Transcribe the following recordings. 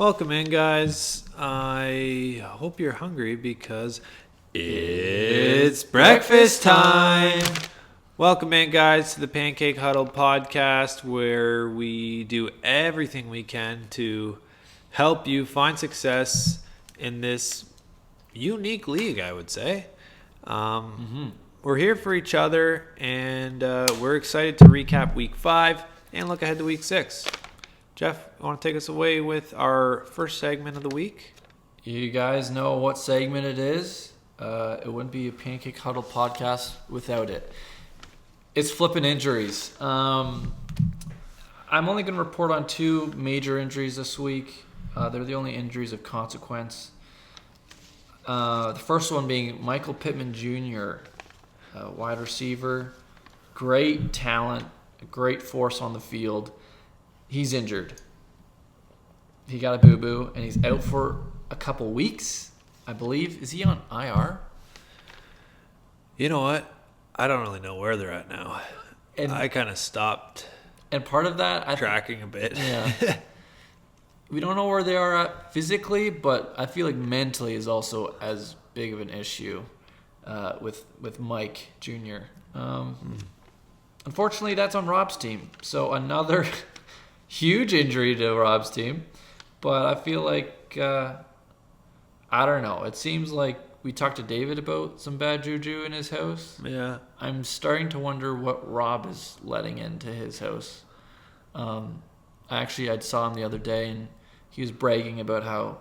Welcome in, guys. I hope you're hungry because it's breakfast time. Welcome in, guys, to the Pancake Huddle podcast, where we do everything we can to help you find success in this unique league, I would say. We're here for each other, and we're excited to recap Week 5 and look ahead to Week 6. Jeff, you want to take us away with our first segment of the week? You guys know what segment it is. It wouldn't be a Pancake Huddle podcast without it. It's flipping injuries. I'm only going to report on 2 major injuries this week. They're the only injuries of consequence. The first one being Michael Pittman Jr., wide receiver, great talent, a great force on the field. He's injured. He got a boo-boo, and he's out for a couple weeks, I believe. Is he on IR? You know what? I don't really know where they're at now. And I kind of stopped. And part of that, tracking a bit. Yeah. We don't know where they are at physically, but I feel like mentally is also as big of an issue with Mike Jr. Unfortunately, that's on Rob's team. So another huge injury to Rob's team. But I feel like, I don't know. It seems like we talked to David about some bad juju in his house. Yeah. I'm starting to wonder what Rob is letting into his house. I saw him the other day, and he was bragging about how,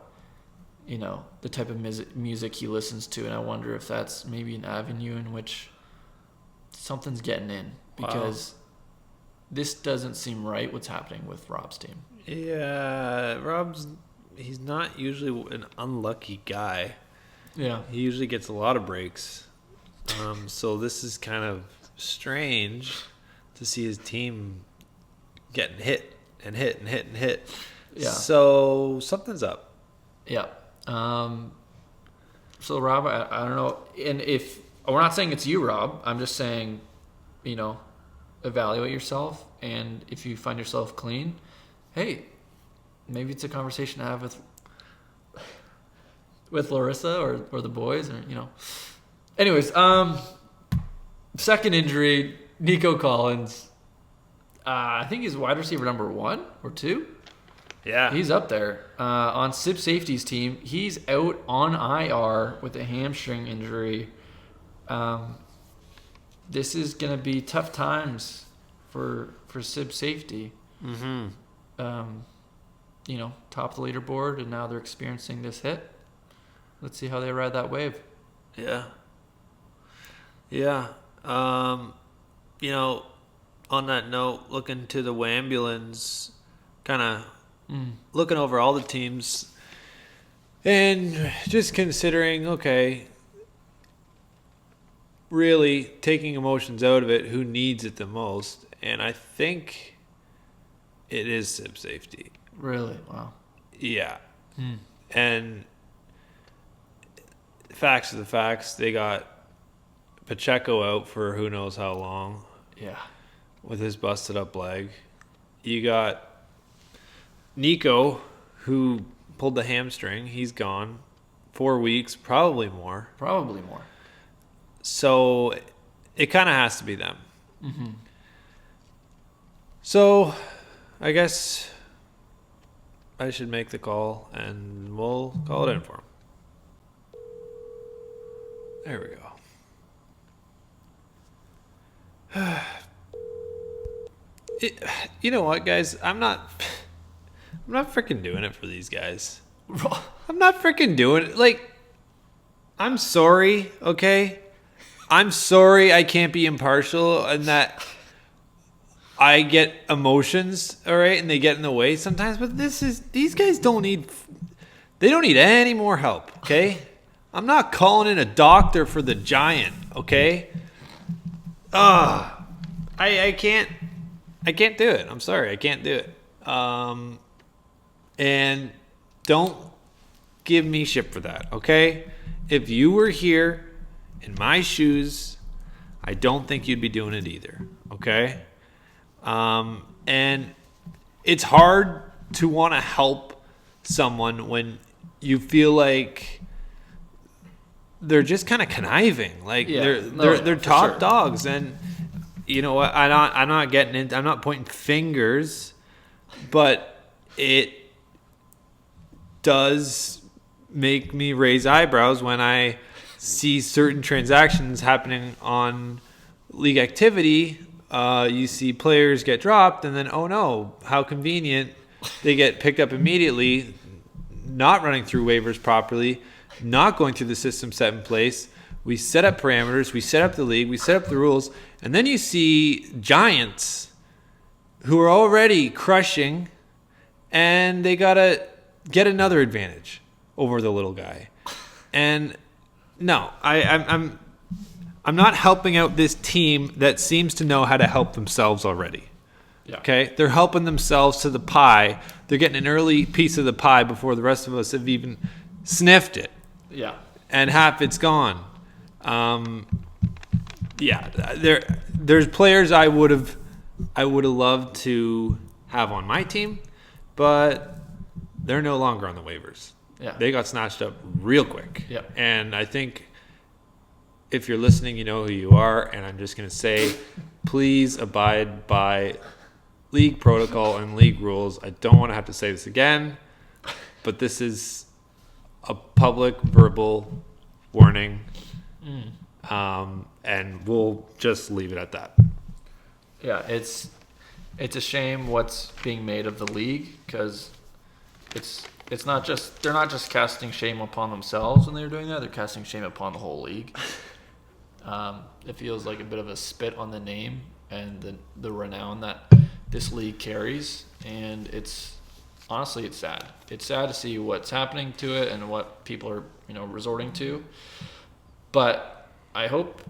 the type of music he listens to, and I wonder if that's maybe an avenue in which something's getting in, because this doesn't seem right what's happening with Rob's team. Yeah, he's not usually an unlucky guy. Yeah. He usually gets a lot of breaks. So this is kind of strange to see his team getting hit and hit and hit and hit. Yeah. So something's up. Yeah. So Rob, I don't know. And if we're not saying it's you, Rob, I'm just saying, evaluate yourself. And if you find yourself clean, hey, maybe it's a conversation to have with Larissa or the boys, or Anyways, second injury, Nico Collins. I think he's wide receiver number 1 or 2. Yeah, he's up there on Sip Safety's team. He's out on IR with a hamstring injury. This is gonna be tough times for Sip Safety. Mm-hmm. Top of the leaderboard, and now they're experiencing this hit. Let's see how they ride that wave. Yeah. Yeah. On that note, looking to the Wambulans, kind of looking over all the teams and just considering, okay, really taking emotions out of it, who needs it the most? And I think it is Sip Safety. Really? Wow. Yeah. And facts are the facts. They got Pacheco out for who knows how long. Yeah. With his busted up leg. You got Nico, who pulled the hamstring. He's gone. 4 weeks, probably more. So it kind of has to be them. Mm-hmm. So I guess I should make the call, and we'll call it in for him. There we go. You know what, guys? I'm not freaking doing it for these guys. I'm not freaking doing it. Like, I'm sorry, okay? I'm sorry I can't be impartial and that I get emotions, all right, and they get in the way sometimes, but these guys don't need any more help, okay? I'm not calling in a doctor for the Giant, okay? I can't do it. I'm sorry, I can't do it. And don't give me shit for that, okay? If you were here in my shoes, I don't think you'd be doing it either, okay? And it's hard to want to help someone when you feel like they're just kind of conniving. Like they're top dogs, and you know what? I'm not pointing fingers, but it does make me raise eyebrows when I see certain transactions happening on league activity. You see players get dropped, and then, oh no, how convenient. They get picked up immediately, not running through waivers properly, not going through the system set in place. We set up parameters, we set up the league, we set up the rules, and then you see giants who are already crushing, and they got to get another advantage over the little guy. And no, I'm not helping out this team that seems to know how to help themselves already. Yeah. Okay? They're helping themselves to the pie. They're getting an early piece of the pie before the rest of us have even sniffed it. Yeah. And half it's gone. There's players I would have loved to have on my team, but they're no longer on the waivers. Yeah. They got snatched up real quick. Yeah. And I think if you're listening, you know who you are, and I'm just going to say, please abide by league protocol and league rules. I don't want to have to say this again, but this is a public verbal warning, and we'll just leave it at that. Yeah, it's a shame what's being made of the league, because it's not just, they're not just casting shame upon themselves when they're doing that, they're casting shame upon the whole league. It feels like a bit of a spit on the name and the renown that this league carries, and it's honestly, it's sad. It's sad to see what's happening to it and what people are, resorting to. But I hope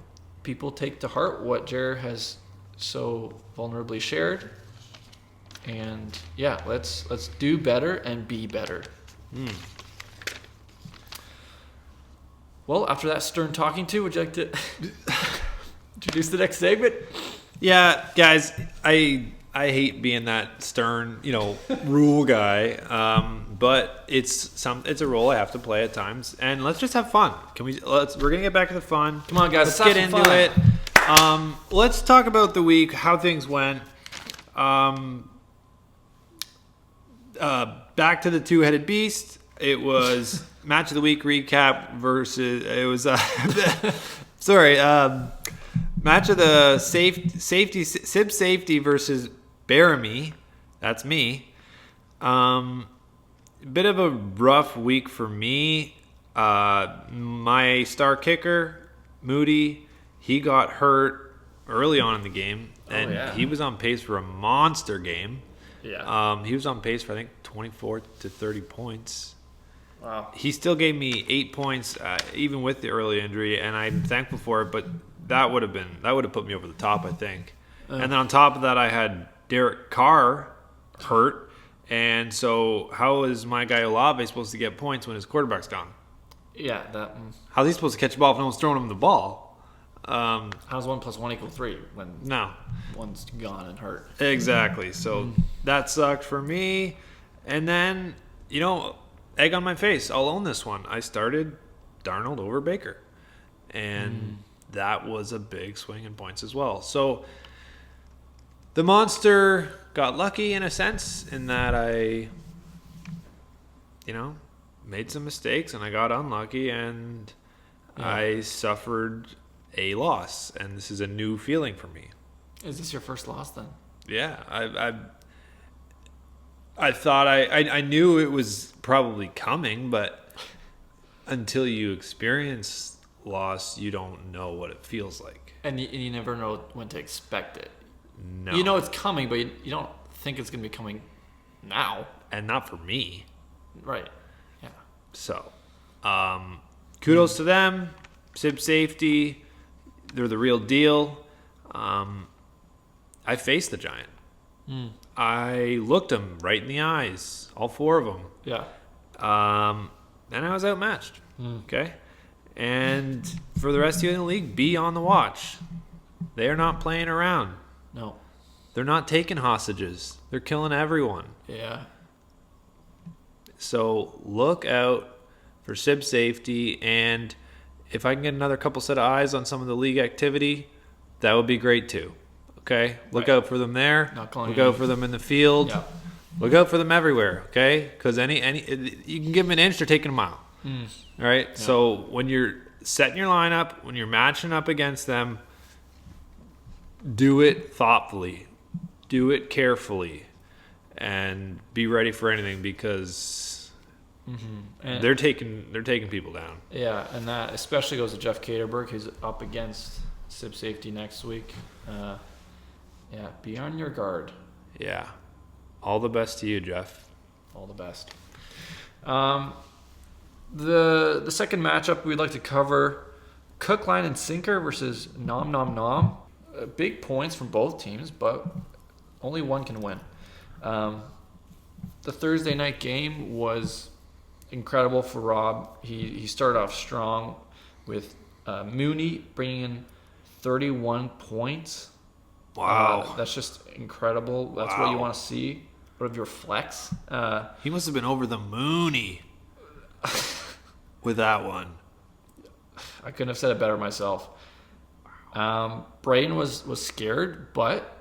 people take to heart what Jer has so vulnerably shared. And yeah, let's do better and be better. Well, after that stern talking to, would you like to introduce the next segment? Yeah, guys, I hate being that stern, rule guy. But it's a role I have to play at times, and let's just have fun. We're gonna get back to the fun. Come on, guys, let's get into it. Let's talk about the week, how things went. Back to the two-headed beast. It was match of the week recap versus match of the Sib safety versus Baramy. That's me. Bit of a rough week for me. My star kicker, Moody, he got hurt early on in the game, and he was on pace for a monster game. Yeah. He was on pace for, I think, 24 to 30 points. Wow. He still gave me 8 points, even with the early injury, and I'm thankful for it. But that would have put me over the top, I think. And then on top of that, I had Derek Carr hurt, and so how is my guy Olave supposed to get points when his quarterback's gone? Yeah, how's he supposed to catch the ball if no one's throwing him the ball? How's 1 + 1 = 3 when one's gone and hurt? Exactly. So that sucked for me. And then, egg on my face. I'll own this one. I started Darnold over Baker. And that was a big swing in points as well. So the monster got lucky in a sense in that I, made some mistakes and I got unlucky and I suffered a loss. And this is a new feeling for me. Is this your first loss then? Yeah. I thought I knew it was probably coming, but until you experience loss, you don't know what it feels like. And you never know when to expect it. No. You know it's coming, but you don't think it's going to be coming now. And not for me. Right. Yeah. So, kudos to them. Sib safety. They're the real deal. I faced the Giant. I looked him right in the eyes. All four of them. Yeah. And I was outmatched. Okay? And for the rest of you in the league, be on the watch. They are not playing around. No. They're not taking hostages. They're killing everyone. Yeah. So look out for SIB safety, and if I can get another couple set of eyes on some of the league activity, that would be great too. Okay? Look out for them there. Look out for them in the field. Yeah. Look out for them everywhere, okay? Because any you can give them an inch, they're taking a mile. All right? Yeah. So when you're setting your lineup, when you're matching up against them, do it thoughtfully. Do it carefully. And be ready for anything because they're taking people down. Yeah, and that especially goes to Jeff Caterberg, who's up against SIB safety next week. Be on your guard. Yeah. All the best to you, Jeff. All the best. The second matchup we'd like to cover, Cook, Line, and Sinker versus Nom Nom Nom. Big points from both teams, but only one can win. The Thursday night game was incredible for Rob. He started off strong with Mooney bringing in 31 points. Wow. That's just incredible. That's what you want to see out of your flex. He must have been over the moony with that one. I couldn't have said it better myself. Braden was scared, but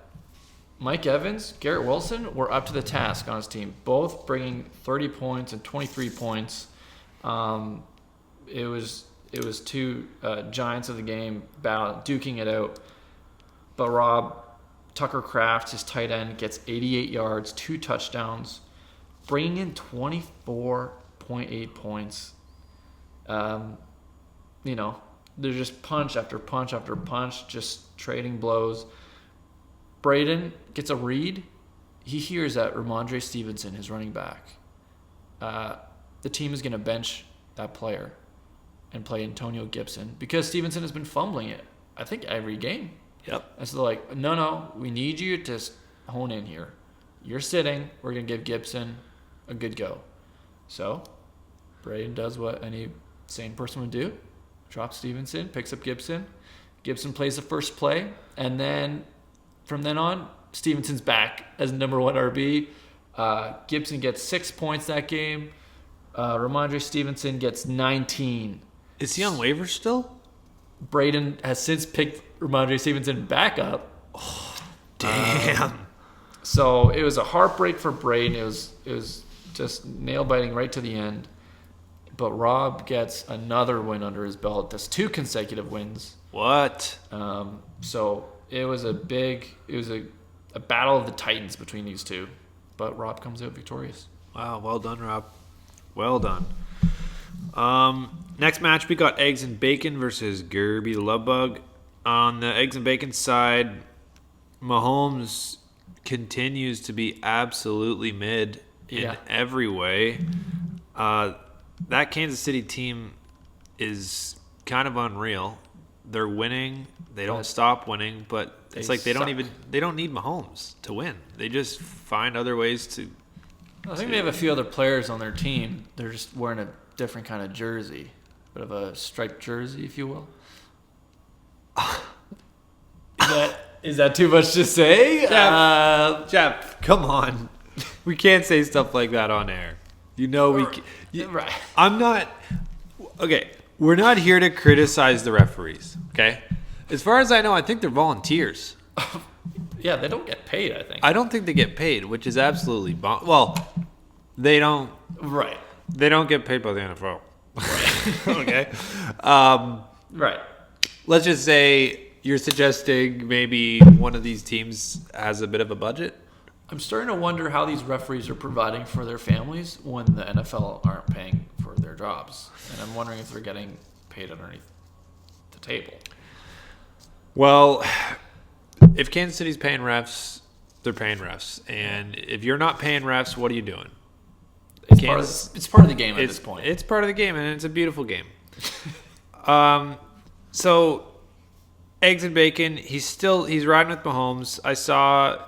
Mike Evans, Garrett Wilson were up to the task on his team, both bringing 30 points and 23 points. It was two giants of the game duking it out. But Rob, Tucker Kraft, his tight end, gets 88 yards, 2 touchdowns, bringing in 24.8 points. They're just punch after punch after punch, just trading blows. Braden gets a read. He hears that Ramondre Stevenson, his running back, the team is going to bench that player and play Antonio Gibson because Stevenson has been fumbling it, I think, every game. Yep. And so they're like, no, we need you to hone in here. You're sitting. We're going to give Gibson a good go. So Braden does what any sane person would do. Drops Stevenson, picks up Gibson. Gibson plays the first play. And then from then on, Stevenson's back as number 1 RB. Gibson gets 6 points that game. Ramondre Stevenson gets 19. Is he on waivers still? Braden has since picked Ramondre Stevenson back up. Oh, damn. So it was a heartbreak for Braden. It was just nail biting right to the end. But Rob gets another win under his belt. That's 2 consecutive wins. What? So it was a battle of the Titans between these two. But Rob comes out victorious. Wow, well done, Rob. Well done. Next match, we got Eggs and Bacon versus Gerby the Love Bug. On the Eggs and Bacon side, Mahomes continues to be absolutely mid in every way. That Kansas City team is kind of unreal. They're winning. They don't stop winning, but it's like they don't need Mahomes to win. They just find other ways to. I think they have a few other players on their team. They're just wearing a different kind of jersey, bit of a striped jersey, if you will. Is that too much to say? Jeff, come on. We can't say stuff like that on air. We can. Right. I'm not. Okay, we're not here to criticize the referees. Okay, as far as I know, I think they're volunteers. Yeah, they don't get paid, I think. I don't think they get paid, which is absolutely well. They don't. Right. They don't get paid by the NFL. Right. Okay. Right. Let's just say you're suggesting maybe one of these teams has a bit of a budget. I'm starting to wonder how these referees are providing for their families when the NFL aren't paying for their jobs. And I'm wondering if they're getting paid underneath the table. Well, if Kansas City's paying refs, they're paying refs. And if you're not paying refs, what are you doing? It's part of the game at this point. It's part of the game, and it's a beautiful game. So, Eggs and Bacon, he's riding with Mahomes. I saw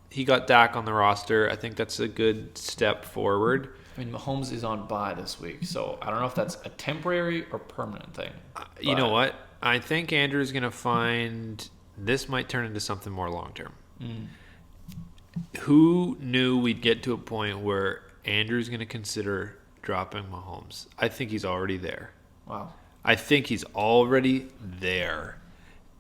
he got Dak on the roster. I think that's a good step forward. I mean, Mahomes is on bye this week, so I don't know if that's a temporary or permanent thing. You know what? I think Andrew's going to find this might turn into something more long-term. Who knew we'd get to a point where Andrew's going to consider dropping Mahomes. I think he's already there. Wow. I think he's already there.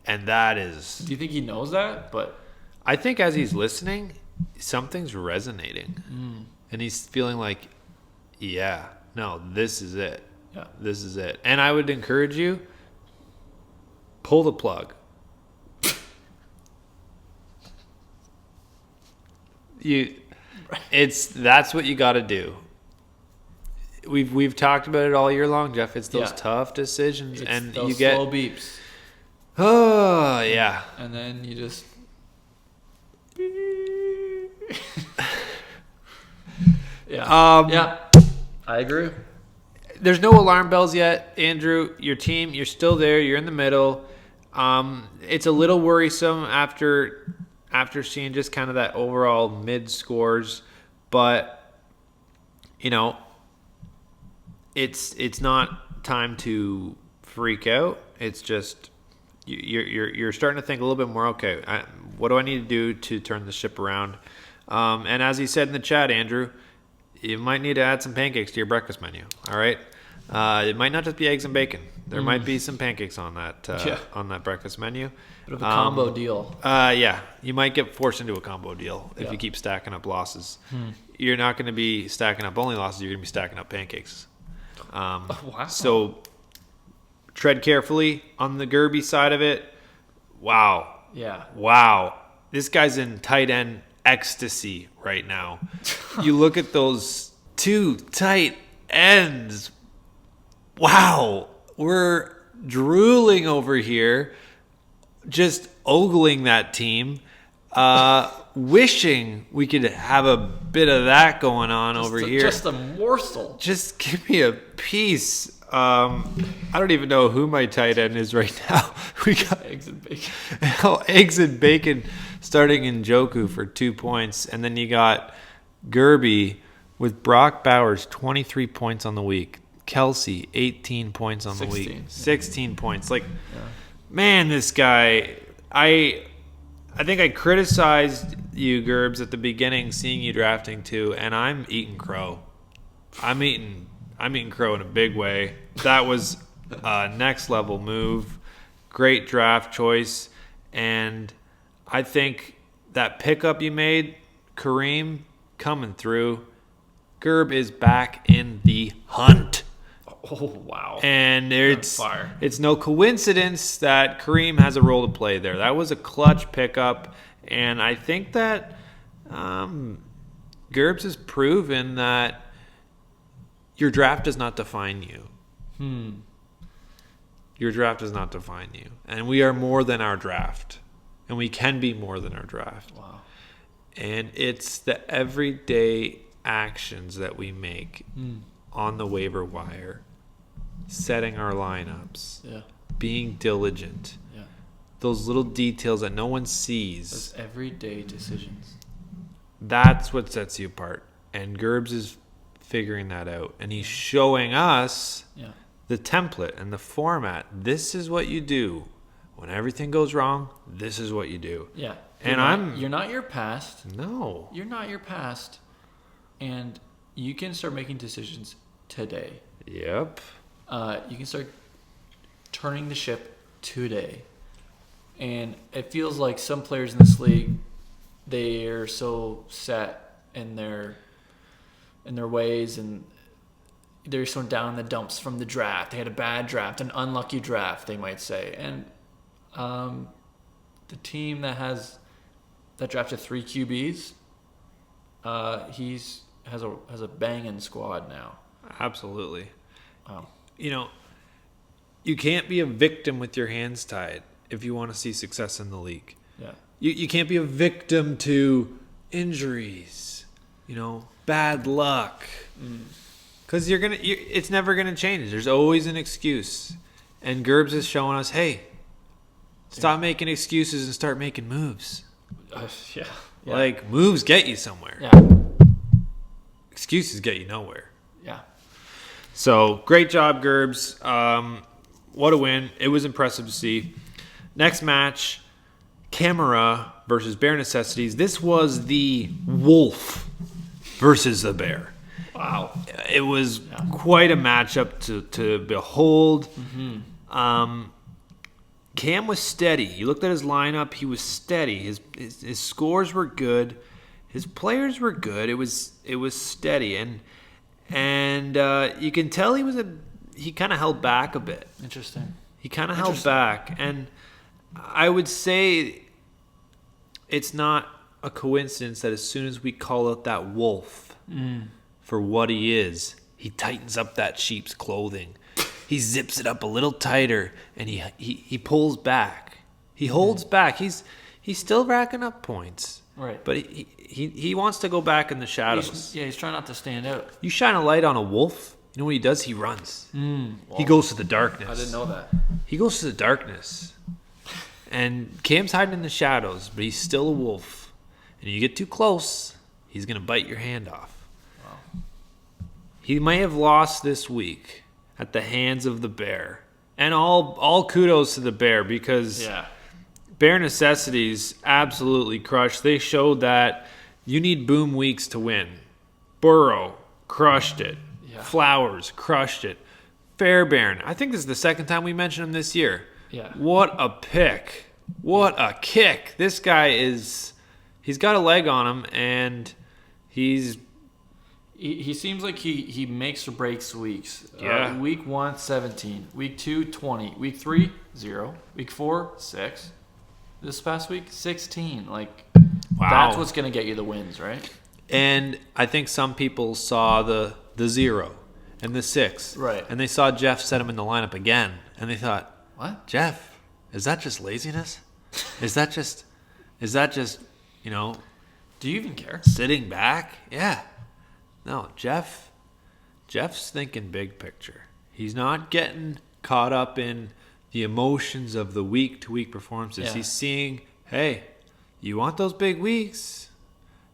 And that is... Do you think he knows that? But I think as he's listening, something's resonating. And he's feeling like, yeah, no, this is it. Yeah. This is it. And I would encourage you, pull the plug. That's what you got to do. We've talked about it all year long, Jeff. It's those tough decisions, it's and those you get slow beeps. Oh yeah, and then you just. Yeah. I agree. There's no alarm bells yet, Andrew. Your team, you're still there. You're in the middle. It's a little worrisome after seeing just kind of that overall mid scores, but you know, it's not time to freak out. It's just you're starting to think a little bit more. Okay, what do I need to do to turn the ship around? And as he said in the chat, Andrew, you might need to add some pancakes to your breakfast menu. All right, it might not just be eggs and bacon. There might be some pancakes on that breakfast menu. Bit of a combo deal. Yeah, you might get forced into a combo deal if you keep stacking up losses. You're not going to be stacking up only losses. You're going to be stacking up pancakes. Wow. So tread carefully on the Gerby side of it. Wow. Yeah. Wow. This guy's in tight end ecstasy right now. You look at those two tight ends. Wow. We're drooling over here, just ogling that team, wishing we could have a bit of that going on over here. Just a morsel. Just give me a piece. I don't even know who my tight end is right now. We got eggs and bacon. Eggs and bacon starting in Njoku for 2 points. And then you got Gerby with Brock Bowers, 23 points on the week. Kelsey, 18 points on the week. 16 points. Like, man, this guy, I think I criticized you, Gerbs, at the beginning, seeing you drafting too, and I'm eating crow. I'm eating crow in a big way. That was a next level move. Great draft choice. And I think that pickup you made, Kareem, coming through. Gerb is back in the hunt. Oh, wow. And it's no coincidence that Kareem has a role to play there. That was a clutch pickup. And I think that Gerbs has proven that your draft does not define you. Your draft does not define you. And we are more than our draft. And we can be more than our draft. Wow. And it's the everyday actions that we make on the waiver wire. Setting our lineups. Yeah. Being diligent. Yeah. Those little details that no one sees. Those everyday decisions. That's what sets you apart. And Gerbs is figuring that out. And he's showing us the template and the format. This is what you do. When everything goes wrong, this is what you do. Yeah. You're not your past. No. You're not your past. And you can start making decisions today. Yep. You can start turning the ship today. And it feels like some players in this league, they are so set in their ways, and they're so down in the dumps from the draft. They had a bad draft, an unlucky draft, they might say. And the team that drafted 3 QBs, has a banging squad now. Absolutely. Wow. You know, you can't be a victim with your hands tied if you want to see success in the league. Yeah. You can't be a victim to injuries, bad luck. Because it's never going to change. There's always an excuse. And Gerbs is showing us, hey, stop making excuses and start making moves. Yeah. Like, moves get you somewhere. Yeah. Excuses get you nowhere. Yeah. So, great job, Gerbs. What a win. It was impressive to see. Next match, Camera versus Bear Necessities. This was the wolf versus the bear. Wow. It was quite a matchup to behold. Cam was steady. You looked at his lineup; he was steady. His scores were good. His players were good. It was steady, and you can tell he kind of held back a bit. Interesting. He kind of held back, and I would say it's not a coincidence that as soon as we call out that wolf for what he is, he tightens up that sheep's clothing. He zips it up a little tighter, and he pulls back. He holds back. He's still racking up points. Right. But he wants to go back in the shadows. He's trying not to stand out. You shine a light on a wolf, you know what he does? He runs. He goes to the darkness. I didn't know that. He goes to the darkness. And Cam's hiding in the shadows, but he's still a wolf. And you get too close, he's going to bite your hand off. Wow. He may have lost this week at the hands of the bear. And all kudos to the bear, because Bare Necessities absolutely crushed. They showed that you need boom weeks to win. Burrow crushed it. Yeah. Flowers crushed it. Fairbairn, I think this is the second time we mentioned him this year. Yeah. What a pick. What a kick. This guy he's got a leg on him, and he seems like he makes or breaks weeks. Yeah. Week 1, 17. Week 2, 20. Week 3, 0. Week 4, 6. This past week, 16. Like, wow. That's what's going to get you the wins, right? And I think some people saw the 0 and the 6. Right. And they saw Jeff set him in the lineup again. And they thought, what? Jeff, is that just laziness? Is that just, you know, do you even care? Sitting back? Yeah. No, Jeff's thinking big picture. He's not getting caught up in the emotions of the week-to-week performances. Yeah. He's seeing, hey, you want those big weeks?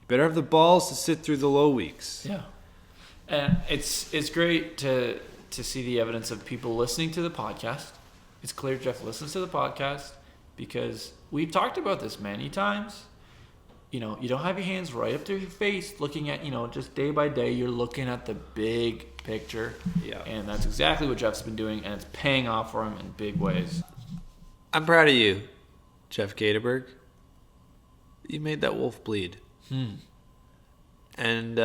You better have the balls to sit through the low weeks. Yeah. And it's great to see the evidence of people listening to the podcast. It's clear Jeff listens to the podcast because we've talked about this many times. You know, you don't have your hands right up to your face looking at, just day by day. You're looking at the big picture. Yeah. And that's exactly what Jeff's been doing, and it's paying off for him in big ways. I'm proud of you, Jeff Gaterberg. You made that wolf bleed. And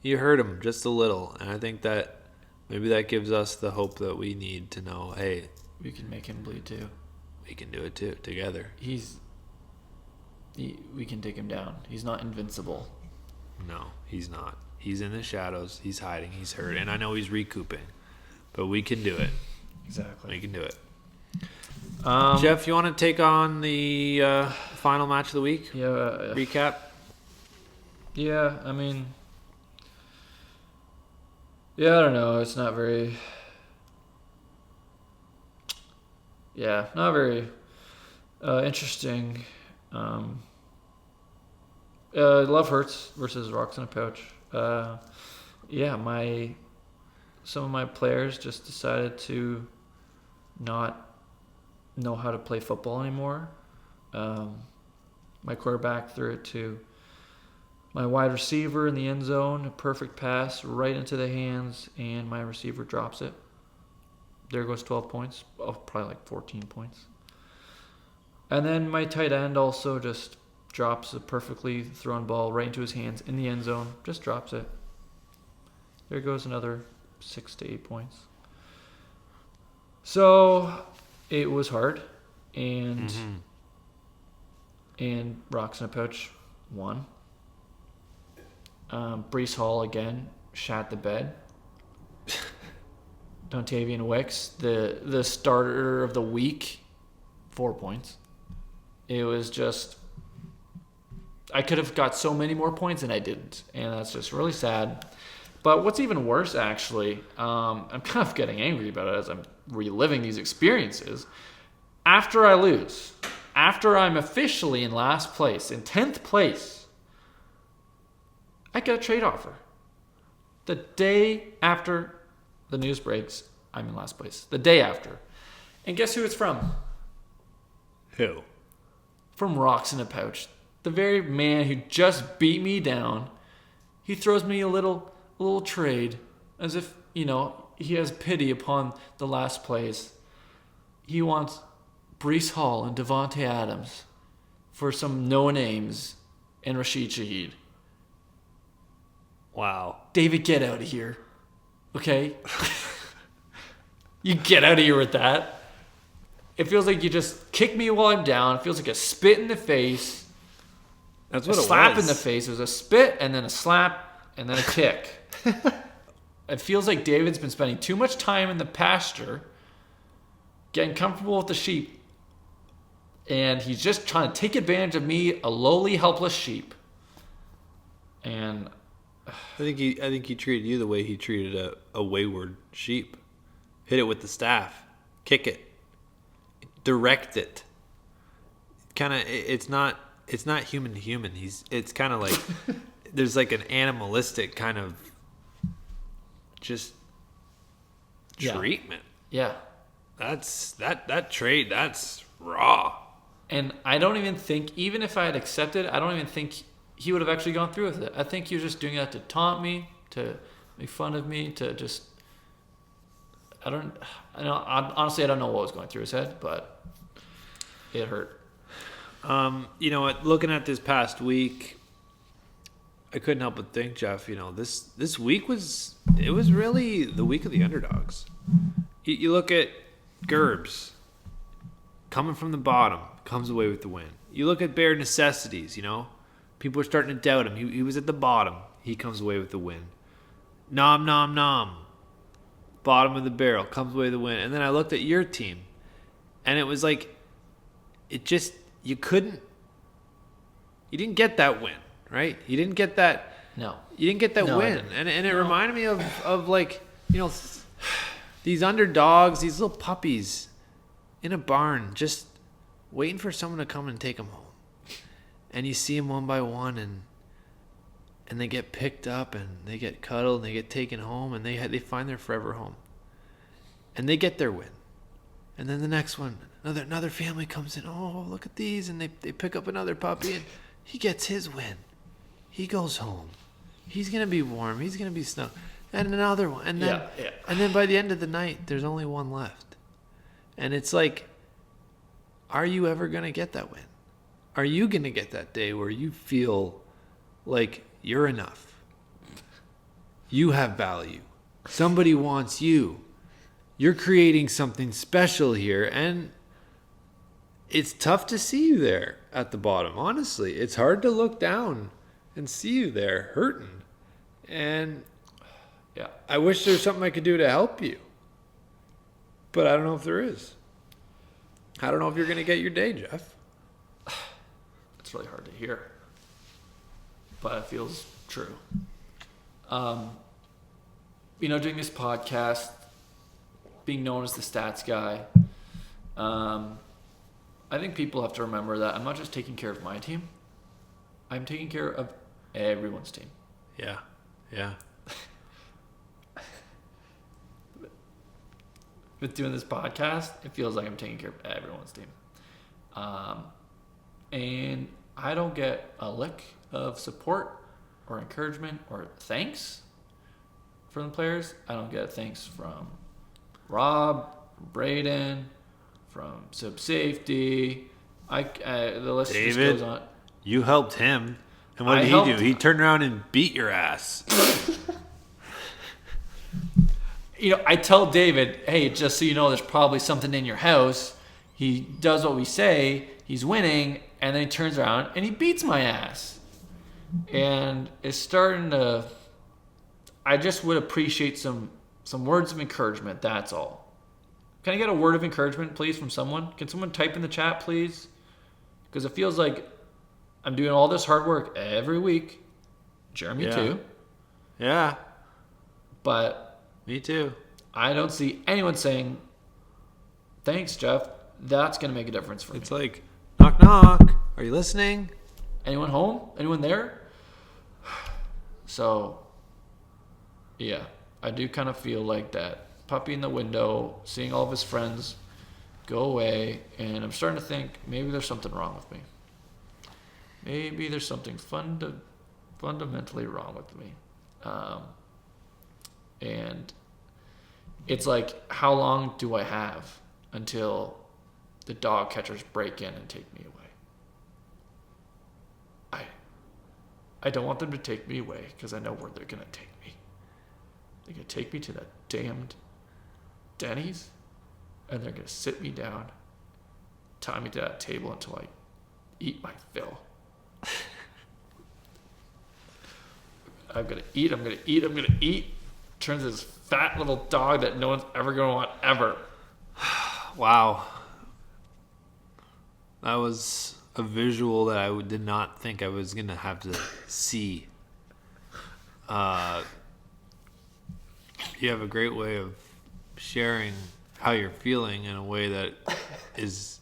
you hurt him just a little. And I think that maybe that gives us the hope that we need to know, hey, we can make him bleed too. We can do it too, together. We can take him down. He's not invincible. No, he's not. He's in the shadows. He's hiding. He's hurt. And I know he's recouping. But we can do it. Exactly. We can do it. Jeff, you want to take on the final match of the week? Yeah. Recap? Yeah, I mean... Yeah, I don't know. It's not very... Yeah, not very interesting. Love Hurts versus Rocks in a Pouch. Some of my players just decided to not know how to play football anymore. My quarterback threw it to my wide receiver in the end zone, a perfect pass right into the hands, and my receiver drops it. There goes 12 points. Oh, probably like 14 points. And then my tight end also just drops a perfectly thrown ball right into his hands in the end zone. Just drops it. There goes another 6 to 8 points. So it was hard. And Rocks in a Pouch won. Breece Hall again shat the bed. Dontavian Wicks, the starter of the week, 4 points. It was just, I could have got so many more points and I didn't. And that's just really sad. But what's even worse, actually, I'm kind of getting angry about it as I'm reliving these experiences. After I lose, after I'm officially in last place, in 10th place, I get a trade offer. The day after the news breaks, I'm in last place. The day after. And guess who it's from? Who? From Rocks in a Pouch. The very man who just beat me down. he throws me a little trade as if, he has pity upon the last plays. He wants Breece Hall and Devontae Adams for some no-names and Rashid Shaheed. Wow. David, get out of here. Okay? You get out of here with that. It feels like you just kick me while I'm down. It feels like a spit in the face. That's what it was. A slap in the face. It was a spit and then a slap and then a kick. It feels like David's been spending too much time in the pasture getting comfortable with the sheep. And he's just trying to take advantage of me, a lowly, helpless sheep. And I think he treated you the way he treated a wayward sheep. Hit it with the staff, kick it, direct it. Kind of, it's not human to human. It's kind of like there's like an animalistic kind of just treatment. Yeah. That's that trade. That's raw. And I don't even think, even if I had accepted, I don't even think he would have actually gone through with it. I think he was just doing that to taunt me, to make fun of me, to just, honestly, I don't know what was going through his head, but it hurt. You know what? Looking at this past week, I couldn't help but think, Jeff. This week was really the week of the underdogs. You look at Gerbs coming from the bottom, comes away with the win. You look at bare necessities. People are starting to doubt him. He was at the bottom. He comes away with the win. Nom nom nom. Bottom of the barrel, comes away with the win. And then I looked at your team, and it was like, you didn't get that win, right? You didn't get that. No. You didn't get that win. And it reminded me of like, these underdogs, these little puppies in a barn, just waiting for someone to come and take them home. And you see them one by one, and they get picked up, and they get cuddled, and they get taken home, and they find their forever home. And they get their win. And then the next one, another family comes in. Oh, look at these, and they pick up another puppy, and he gets his win. He goes home. He's gonna be warm. He's gonna be snug. And another one, and then and then by the end of the night, there's only one left. And it's like, are you ever gonna get that win? Are you gonna get that day where you feel like you're enough? You have value. Somebody wants you. You're creating something special here, and it's tough to see you there at the bottom. Honestly, it's hard to look down and see you there hurting. And I wish there's something I could do to help you, but I don't know if there is. I don't know if you're going to get your day, Jeff. It's really hard to hear, but it feels true. Doing this podcast, being known as the stats guy, I think people have to remember that I'm not just taking care of my team. I'm taking care of everyone's team. Yeah. With doing this podcast, it feels like I'm taking care of everyone's team. And I don't get a lick of support or encouragement or thanks from the players. I don't get thanks from Rob, from Braden, from Sub Safety. The list David, just goes on. You helped him. And what did he do? He turned around and beat your ass. I tell David, hey, just so you know, there's probably something in your house. He does what we say. He's winning. And then he turns around and he beats my ass. And it's starting to... I just would appreciate some words of encouragement. That's all. Can I get a word of encouragement, please, from someone? Can someone type in the chat, please? Because it feels like I'm doing all this hard work every week. Jeremy, too. Yeah. But... Me too. I don't see anyone saying, thanks, Jeff. That's going to make a difference for me. It's like, knock, knock. Are you listening? Anyone home? Anyone there? So, yeah. I do kind of feel like that puppy in the window, seeing all of his friends go away, and I'm starting to think maybe there's something wrong with me. Maybe there's something fundamentally wrong with me. And it's like, how long do I have until the dog catchers break in and take me away? I don't want them to take me away because I know where they're going to take me. They're going to take me to that damned Denny's, and they're going to sit me down, tie me to that table until I eat my fill. I'm going to eat, I'm going to eat, I'm going to eat. Turns this fat little dog that no one's ever going to want ever. Wow. That was a visual that I did not think I was going to have to see. You have a great way of sharing how you're feeling in a way that is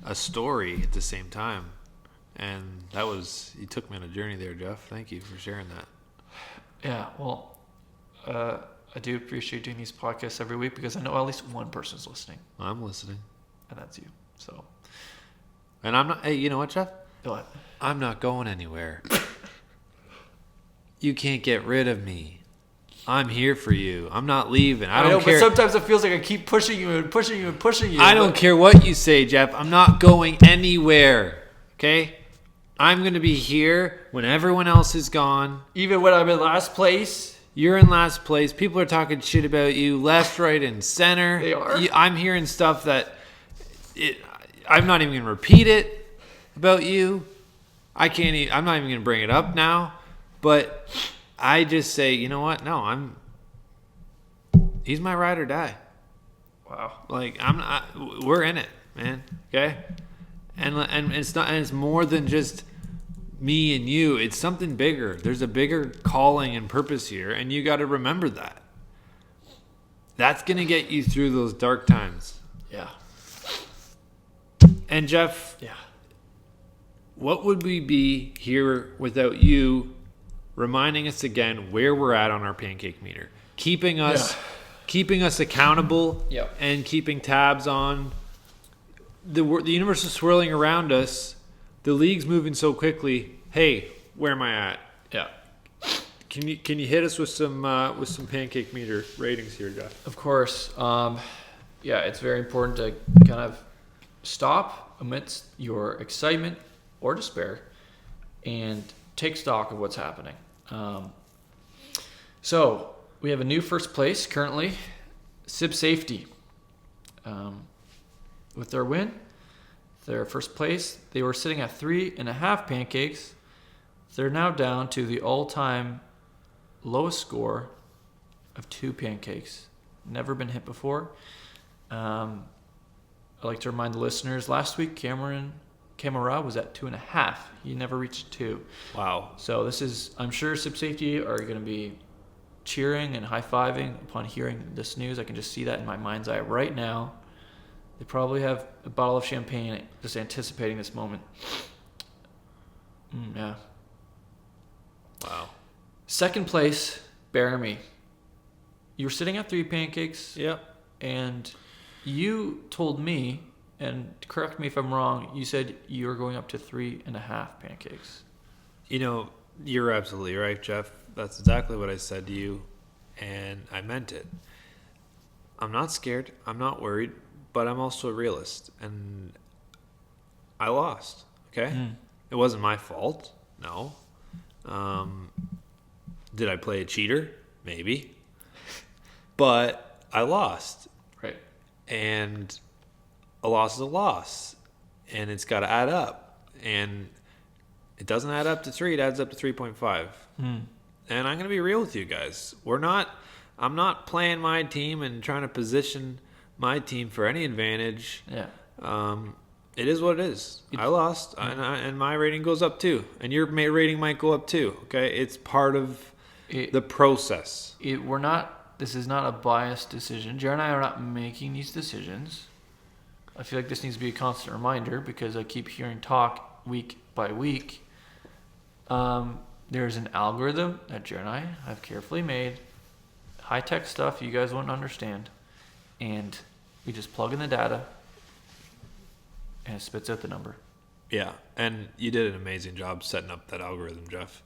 a story at the same time. And that was, you took me on a journey there, Jeff. Thank you for sharing that. Yeah, well, I do appreciate doing these podcasts every week because I know at least one person's listening. I'm listening. And that's you. So. And I'm not, hey, you know what, Jeff? What? I'm not going anywhere. You can't get rid of me. I'm here for you. I'm not leaving. I don't care. But sometimes it feels like I keep pushing you and pushing you and pushing you. I don't care what you say, Jeff. I'm not going anywhere. Okay? I'm going to be here when everyone else is gone. Even when I'm in last place. You're in last place. People are talking shit about you left, right, and center. They are. I'm hearing stuff that I'm not even going to repeat it about you. I'm not even going to bring it up now. But I just say, you know what? No, he's my ride or die. Wow. Like, we're in it, man. Okay? And it's more than just me and you. It's something bigger. There's a bigger calling and purpose here, and you got to remember that. That's going to get you through those dark times. Yeah. And Jeff, yeah, what would we be here without you reminding us again where we're at on our pancake meter, keeping us accountable, and keeping tabs on the universe is swirling around us. The league's moving so quickly. Hey, where am I at? Yeah. Can you hit us with some pancake meter ratings here, Jeff? Of course. Yeah, it's very important to kind of stop amidst your excitement or despair and take stock of what's happening. So we have a new first place currently, Sib Safety. With their win, their first place, they were sitting at 3.5 pancakes. They're now down to the all-time lowest score of 2 pancakes. Never been hit before. I'd like to remind the listeners, last week Camara was at 2.5. He never reached 2. Wow. So this is, I'm sure Sib Safety are going to be cheering and high-fiving upon hearing this news. I can just see that in my mind's eye right now. They probably have a bottle of champagne just anticipating this moment. Yeah. Wow. Second place, Bearamy. You were sitting at 3 pancakes. Yep. And you told me, and correct me if I'm wrong, you said you were going up to 3.5 pancakes. You know, you're absolutely right, Jeff. That's exactly what I said to you, and I meant it. I'm not scared. I'm not worried, but I'm also a realist, and I lost, okay? It wasn't my fault, no. Did I play a cheater? Maybe. But I lost. Right. And a loss is a loss, and it's got to add up. And it doesn't add up to 3; it adds up to 3.5. And I'm going to be real with you guys. I'm not playing my team and trying to position my team for any advantage. Yeah. It is what it is. I lost, and my rating goes up too, and your rating might go up too. Okay, it's part of the process. This is not a biased decision. Jer and I are not making these decisions. I feel like this needs to be a constant reminder because I keep hearing talk week by week. There's an algorithm that Jer and I have carefully made. High-tech stuff you guys won't understand. And we just plug in the data and it spits out the number. Yeah, and you did an amazing job setting up that algorithm, Jeff.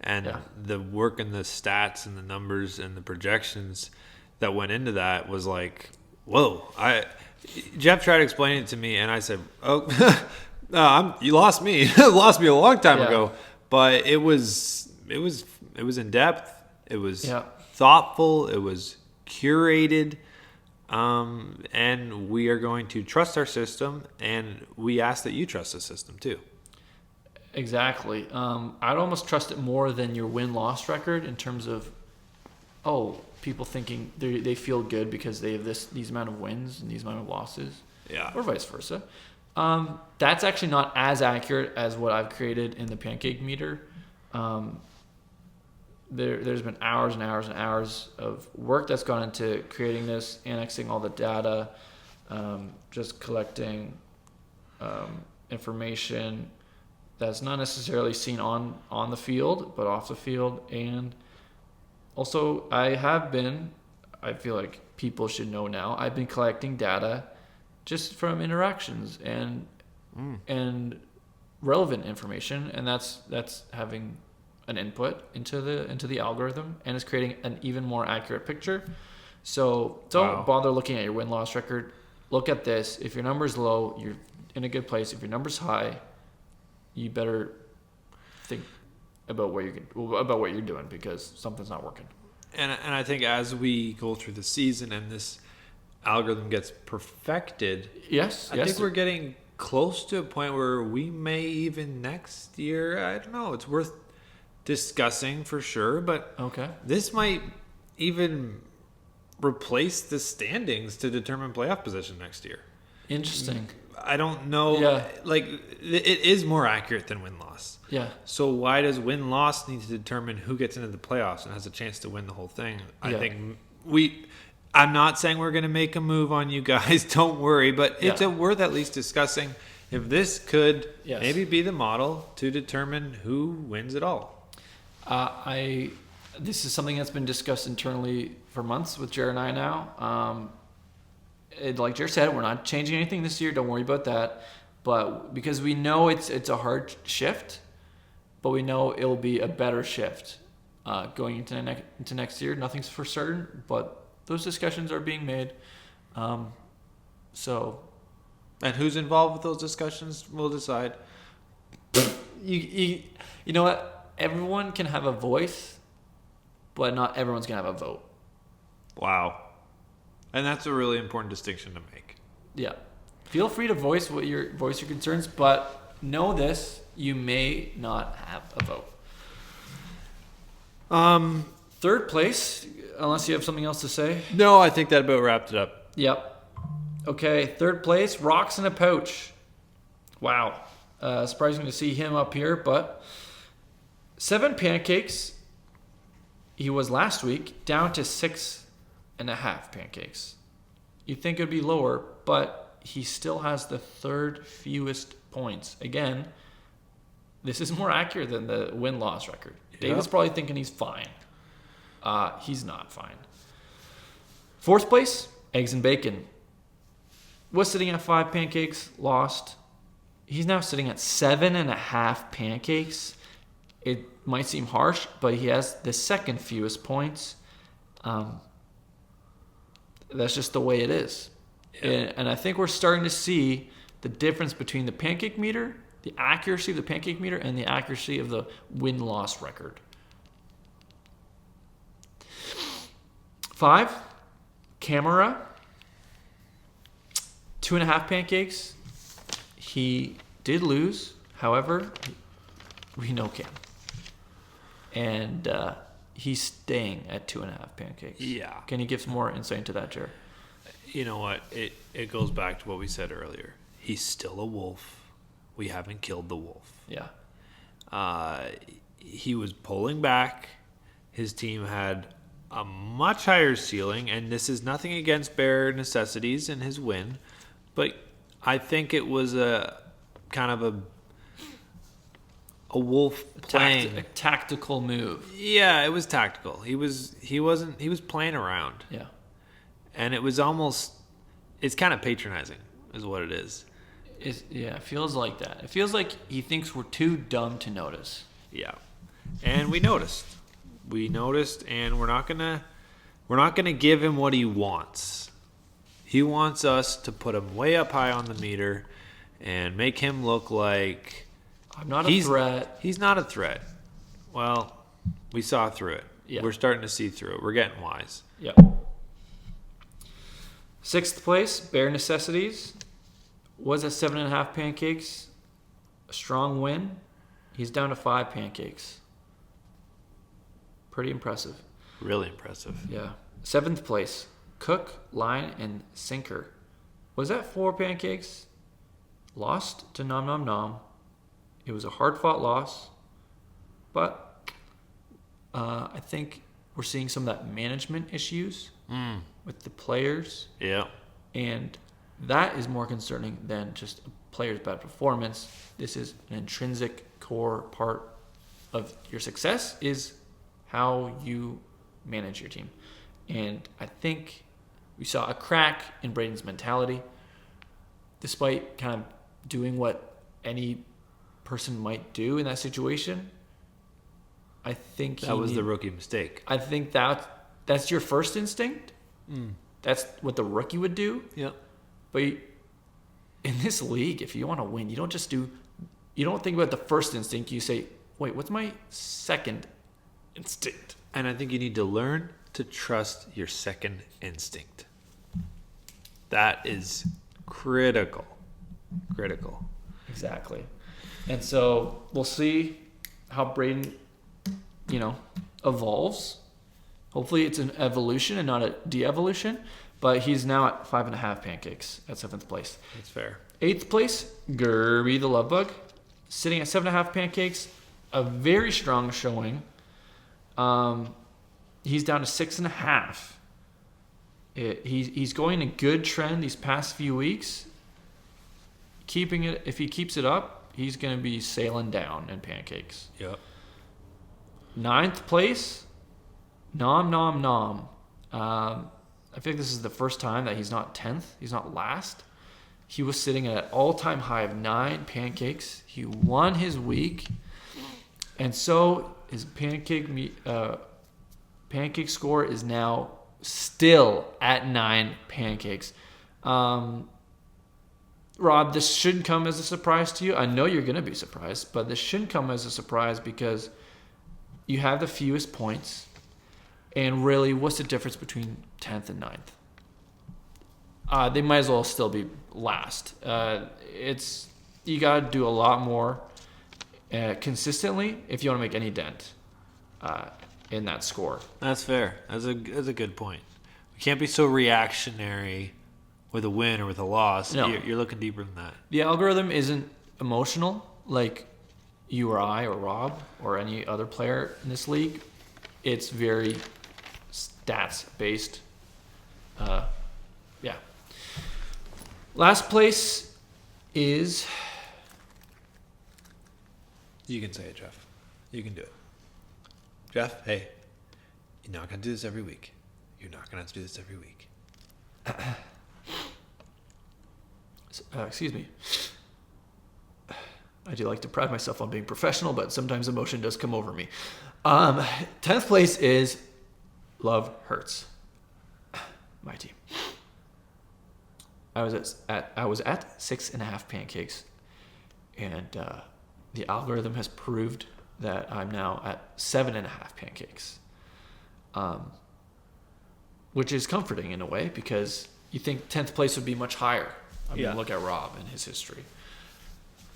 And the work and the stats and the numbers and the projections that went into that was like, whoa. Jeff tried to explain it to me, and I said, "Oh, no, you lost me. Lost me a long time ago." But it was in depth. It was thoughtful. It was curated, and we are going to trust our system, and we ask that you trust the system too. Exactly. I'd almost trust it more than your win-loss record in terms of, people thinking they feel good because they have these amount of wins and these amount of losses. Yeah. Or vice versa. That's actually not as accurate as what I've created in the Pancake meter. There's been hours and hours and hours of work that's gone into creating this, annexing all the data, just collecting information that's not necessarily seen on the field, but off the field. And also, I feel like people should know now, I've been collecting data just from interactions and relevant information, and that's having an input into the algorithm, and it's creating an even more accurate picture. So don't bother looking at your win-loss record. Look at this. If your number's low, you're in a good place. If your number's high, you better think about what you're doing, because something's not working. And I think as we go through the season and this algorithm gets perfected, I think we're getting close to a point where we may even next year, I don't know, it's worth discussing for sure, but this might even replace the standings to determine playoff position next year. Interesting. I don't know. Yeah. Like, it is more accurate than win-loss. Yeah. So why does win-loss need to determine who gets into the playoffs and has a chance to win the whole thing? I think I'm not saying we're going to make a move on you guys. Don't worry. But it's worth at least discussing if this could maybe be the model to determine who wins it all. This is something that's been discussed internally for months with Jer and I now. Like Jer said, we're not changing anything this year. Don't worry about that. But because we know it's a hard shift, but we know it'll be a better shift going into next year. Nothing's for certain, but those discussions are being made. And who's involved with those discussions? We'll decide. You know what? Everyone can have a voice, but not everyone's gonna have a vote. Wow. And that's a really important distinction to make. Yeah. Feel free to voice your concerns, but know this, you may not have a vote. Third place, unless you have something else to say. No, I think that about wrapped it up. Yep. Okay, third place, Rocks in a Pouch. Wow. Surprising to see him up here, but 7 pancakes. He was last week down to 6.5 pancakes. You'd think it would be lower, but he still has the third fewest points. Again, this is more accurate than the win-loss record. Yep. David's probably thinking he's fine. He's not fine. Fourth place, Eggs and Bacon. Was sitting at 5 pancakes, lost. He's now sitting at 7.5 pancakes. It might seem harsh, but he has the second fewest points. That's just the way it is. Yeah. And I think we're starting to see the difference between the pancake meter, the accuracy of the pancake meter, and the accuracy of the win-loss record. 5, Camera. 2.5 pancakes. He did lose. However, we know Cam. And he's staying at 2.5 pancakes. Yeah. Can you give some more insight into that, Jer? You know what? It goes back to what we said earlier. He's still a wolf. We haven't killed the wolf. Yeah. He was pulling back. His team had a much higher ceiling, and this is nothing against bare necessities and his win, but I think it was a kind of a wolf playing a tactical move. Yeah, it was tactical. He was playing around. Yeah. And it's kind of patronizing is what it is. It feels like that. It feels like he thinks we're too dumb to notice. Yeah. And we noticed. And we're not gonna give him what he wants. He wants us to put him way up high on the meter and make him look like I'm not a threat. He's not a threat. Well, we saw through it. Yeah. We're starting to see through it. We're getting wise. Yep. 6th place, Bare Necessities, was at 7.5 pancakes. A strong win. He's down to 5 pancakes. Pretty impressive. Really impressive. Yeah. 7th place, Cook, Line, and Sinker. Was that 4 pancakes? Lost to Nom Nom Nom. It was a hard-fought loss, but I think we're seeing some of that management issues with the players. Yeah. And that is more concerning than just a player's bad performance. This is an intrinsic core part of your success is how you manage your team. And I think we saw a crack in Braden's mentality, despite kind of doing what any person might do in that situation. I think that was the rookie mistake. I think that's your first instinct. That's what the rookie would do. Yeah. But in this league, if you want to win, you don't think about the first instinct. You say, wait, what's my second instinct? And I think you need to learn to trust your second instinct. That is critical. Critical. Exactly. And so we'll see how Braden, evolves. Hopefully it's an evolution and not a de-evolution. But he's now at 5.5 pancakes at 7th place. That's fair. 8th place, Gerby the Love Bug, sitting at 7.5 pancakes. A very strong showing. He's down to 6.5. He's going a good trend these past few weeks. If he keeps it up, he's going to be sailing down in pancakes. Yep. 9th place, Nom Nom Nom. I think this is the first time that he's not 10th. He's not last. He was sitting at an all-time high of 9 pancakes. He won his week. And so his pancake score is now still at 9 pancakes. Rob, this shouldn't come as a surprise to you. I know you're going to be surprised, but this shouldn't come as a surprise because you have the fewest points. And really, what's the difference between 10th and 9th? They might as well still be last. You got to do a lot more consistently if you want to make any dent in that score. That's fair. That's a good point. We can't be so reactionary with a win or with a loss. No. You're looking deeper than that. The algorithm isn't emotional like you or I or Rob or any other player in this league. It's very stats based. Yeah. Last place is. You can say it, Jeff. You can do it. Jeff, hey, you're not going to do this every week. You're not going to have to do this every week. Excuse me. I do like to pride myself on being professional, but sometimes emotion does come over me. 10th place is Love Hurts. My team. I was at 6.5 pancakes, and the algorithm has proved that I'm now at 7.5 pancakes, which is comforting in a way because you think 10th place would be much higher. I mean, look at Rob and his history,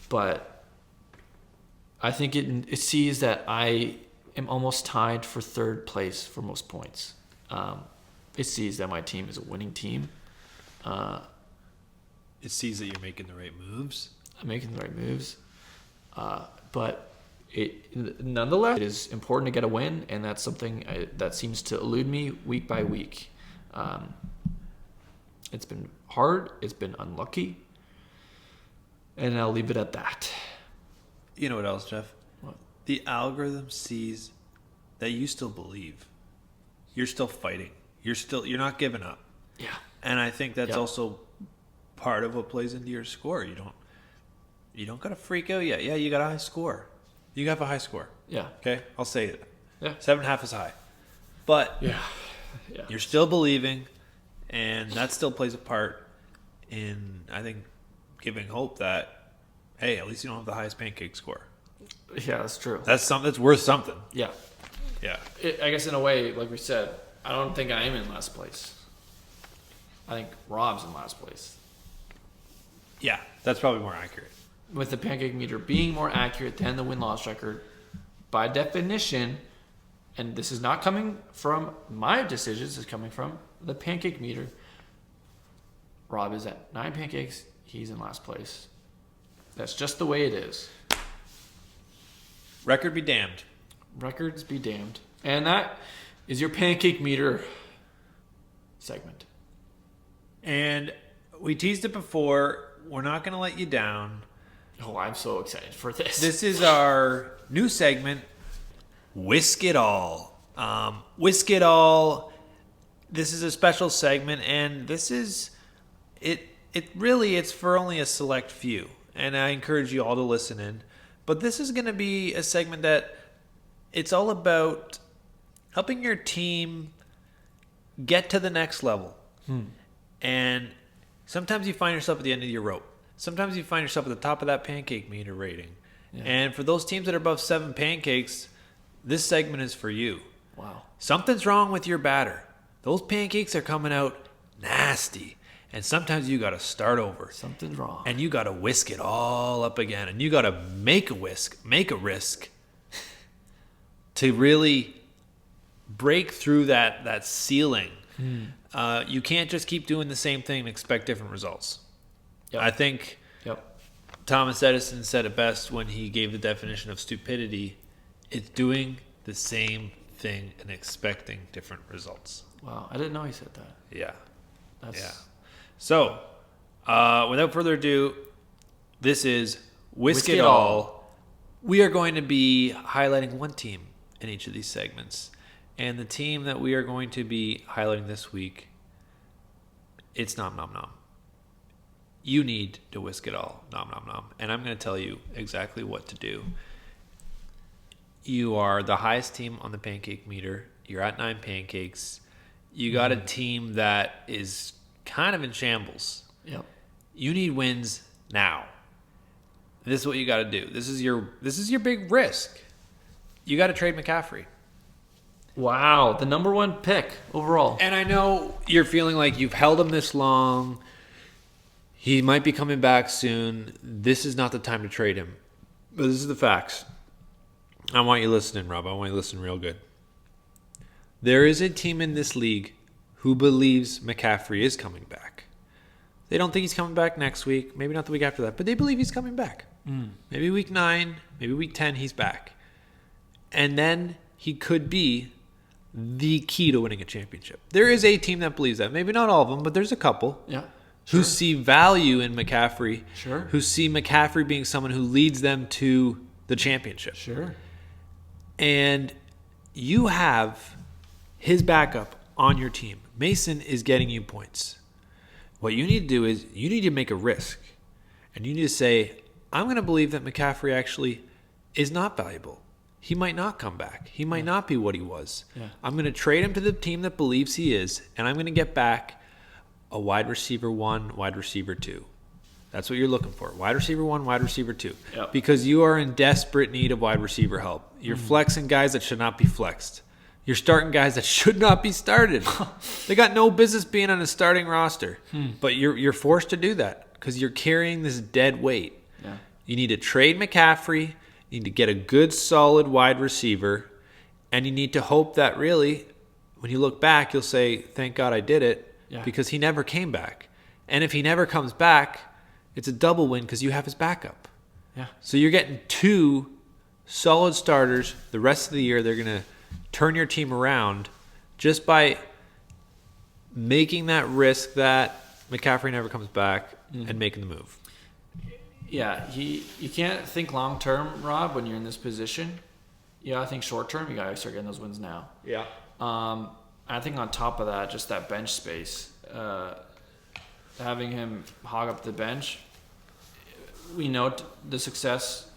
but I think it sees that I am almost tied for 3rd place for most points. It sees that my team is a winning team. It sees that you're making the right moves. I'm making the right moves. But nonetheless, it is important to get a win, and that's something that seems to elude me week by week. It's been hard. It's been unlucky. And I'll leave it at that. You know what else, Jeff? What? The algorithm sees that you still believe. You're still fighting. You're not giving up. Yeah. And I think that's also part of what plays into your score. You don't gotta freak out yet. Yeah, you got a high score. You have a high score. Yeah. Okay? I'll say it. Yeah. 7.5 is high. But Yeah. you're still believing, and that still plays a part in, I think, giving hope that, hey, at least you don't have the highest pancake score. Yeah, that's true. That's something that's worth something. Yeah. Yeah. I guess in a way, like we said, I don't think I am in last place. I think Rob's in last place. Yeah, that's probably more accurate. With the pancake meter being more accurate than the win-loss record, by definition, and this is not coming from my decisions, it's coming from the pancake meter. Rob is at 9 pancakes. He's in last place. That's just the way it is. Record be damned. Records be damned. And that is your pancake meter segment. And we teased it before. We're not going to let you down. Oh, I'm so excited for this. This is our new segment, Whisk It All. Whisk It All. This is a special segment, and this is it. It's for only a select few, and I encourage you all to listen in. But this is going to be a segment that it's all about helping your team get to the next level. And sometimes you find yourself at the end of your rope. Sometimes you find yourself at the top of that pancake meter rating. Yeah. And for those teams that are above 7 pancakes, this segment is for you. Wow. Something's wrong with your batter. Those pancakes are coming out nasty. And sometimes you got to start over. Something's wrong. And you got to whisk it all up again. And you got to make a risk to really break through that ceiling. You can't just keep doing the same thing and expect different results. Yep. I think Thomas Edison said it best when he gave the definition of stupidity. It's doing the same thing and expecting different results. Wow, I didn't know he said that. Yeah. So, without further ado, this is Whisk It All. We are going to be highlighting one team in each of these segments. And the team that we are going to be highlighting this week, it's Nom Nom Nom. You need to whisk it all, Nom Nom Nom. And I'm going to tell you exactly what to do. You are the highest team on the pancake meter. You're at 9 pancakes. You got a team that is kind of in shambles. Yep. You need wins now. This is what you got to do. This is your big risk. You got to trade McCaffrey. Wow, the number 1 pick overall. And I know you're feeling like you've held him this long. He might be coming back soon. This is not the time to trade him. But this is the facts. I want you listening, Rob. I want you to listen real good. There is a team in this league who believes McCaffrey is coming back. They don't think he's coming back next week. Maybe not the week after that. But they believe he's coming back. Maybe week 9. Maybe week 10 he's back. And then he could be the key to winning a championship. There is a team that believes that. Maybe not all of them, but there's a couple. Yeah. Who see value in McCaffrey. Sure. Who see McCaffrey being someone who leads them to the championship. Sure. And you have his backup on your team. Mason is getting you points. What you need to do is you need to make a risk. And you need to say, I'm going to believe that McCaffrey actually is not valuable. He might not come back. He might not be what he was. Yeah. I'm going to trade him to the team that believes he is, and I'm going to get back a wide receiver 1, wide receiver 2. That's what you're looking for. Wide receiver 1, wide receiver 2. Yep. Because you are in desperate need of wide receiver help. You're flexing guys that should not be flexed. You're starting guys that should not be started. They got no business being on a starting roster. But you're forced to do that because you're carrying this dead weight. Yeah. You need to trade McCaffrey. You need to get a good, solid wide receiver. And you need to hope that really, when you look back, you'll say, thank God I did it. Yeah. Because he never came back. And if he never comes back, it's a double win because you have his backup. Yeah. So you're getting 2 solid starters. The rest of the year, they're going to turn your team around just by making that risk that McCaffrey never comes back and making the move. Yeah, you can't think long term, Rob, when you're in this position. Yeah, I think short term, you gotta start getting those wins now. Yeah. I think on top of that, just that bench space, having him hog up the bench, we know the success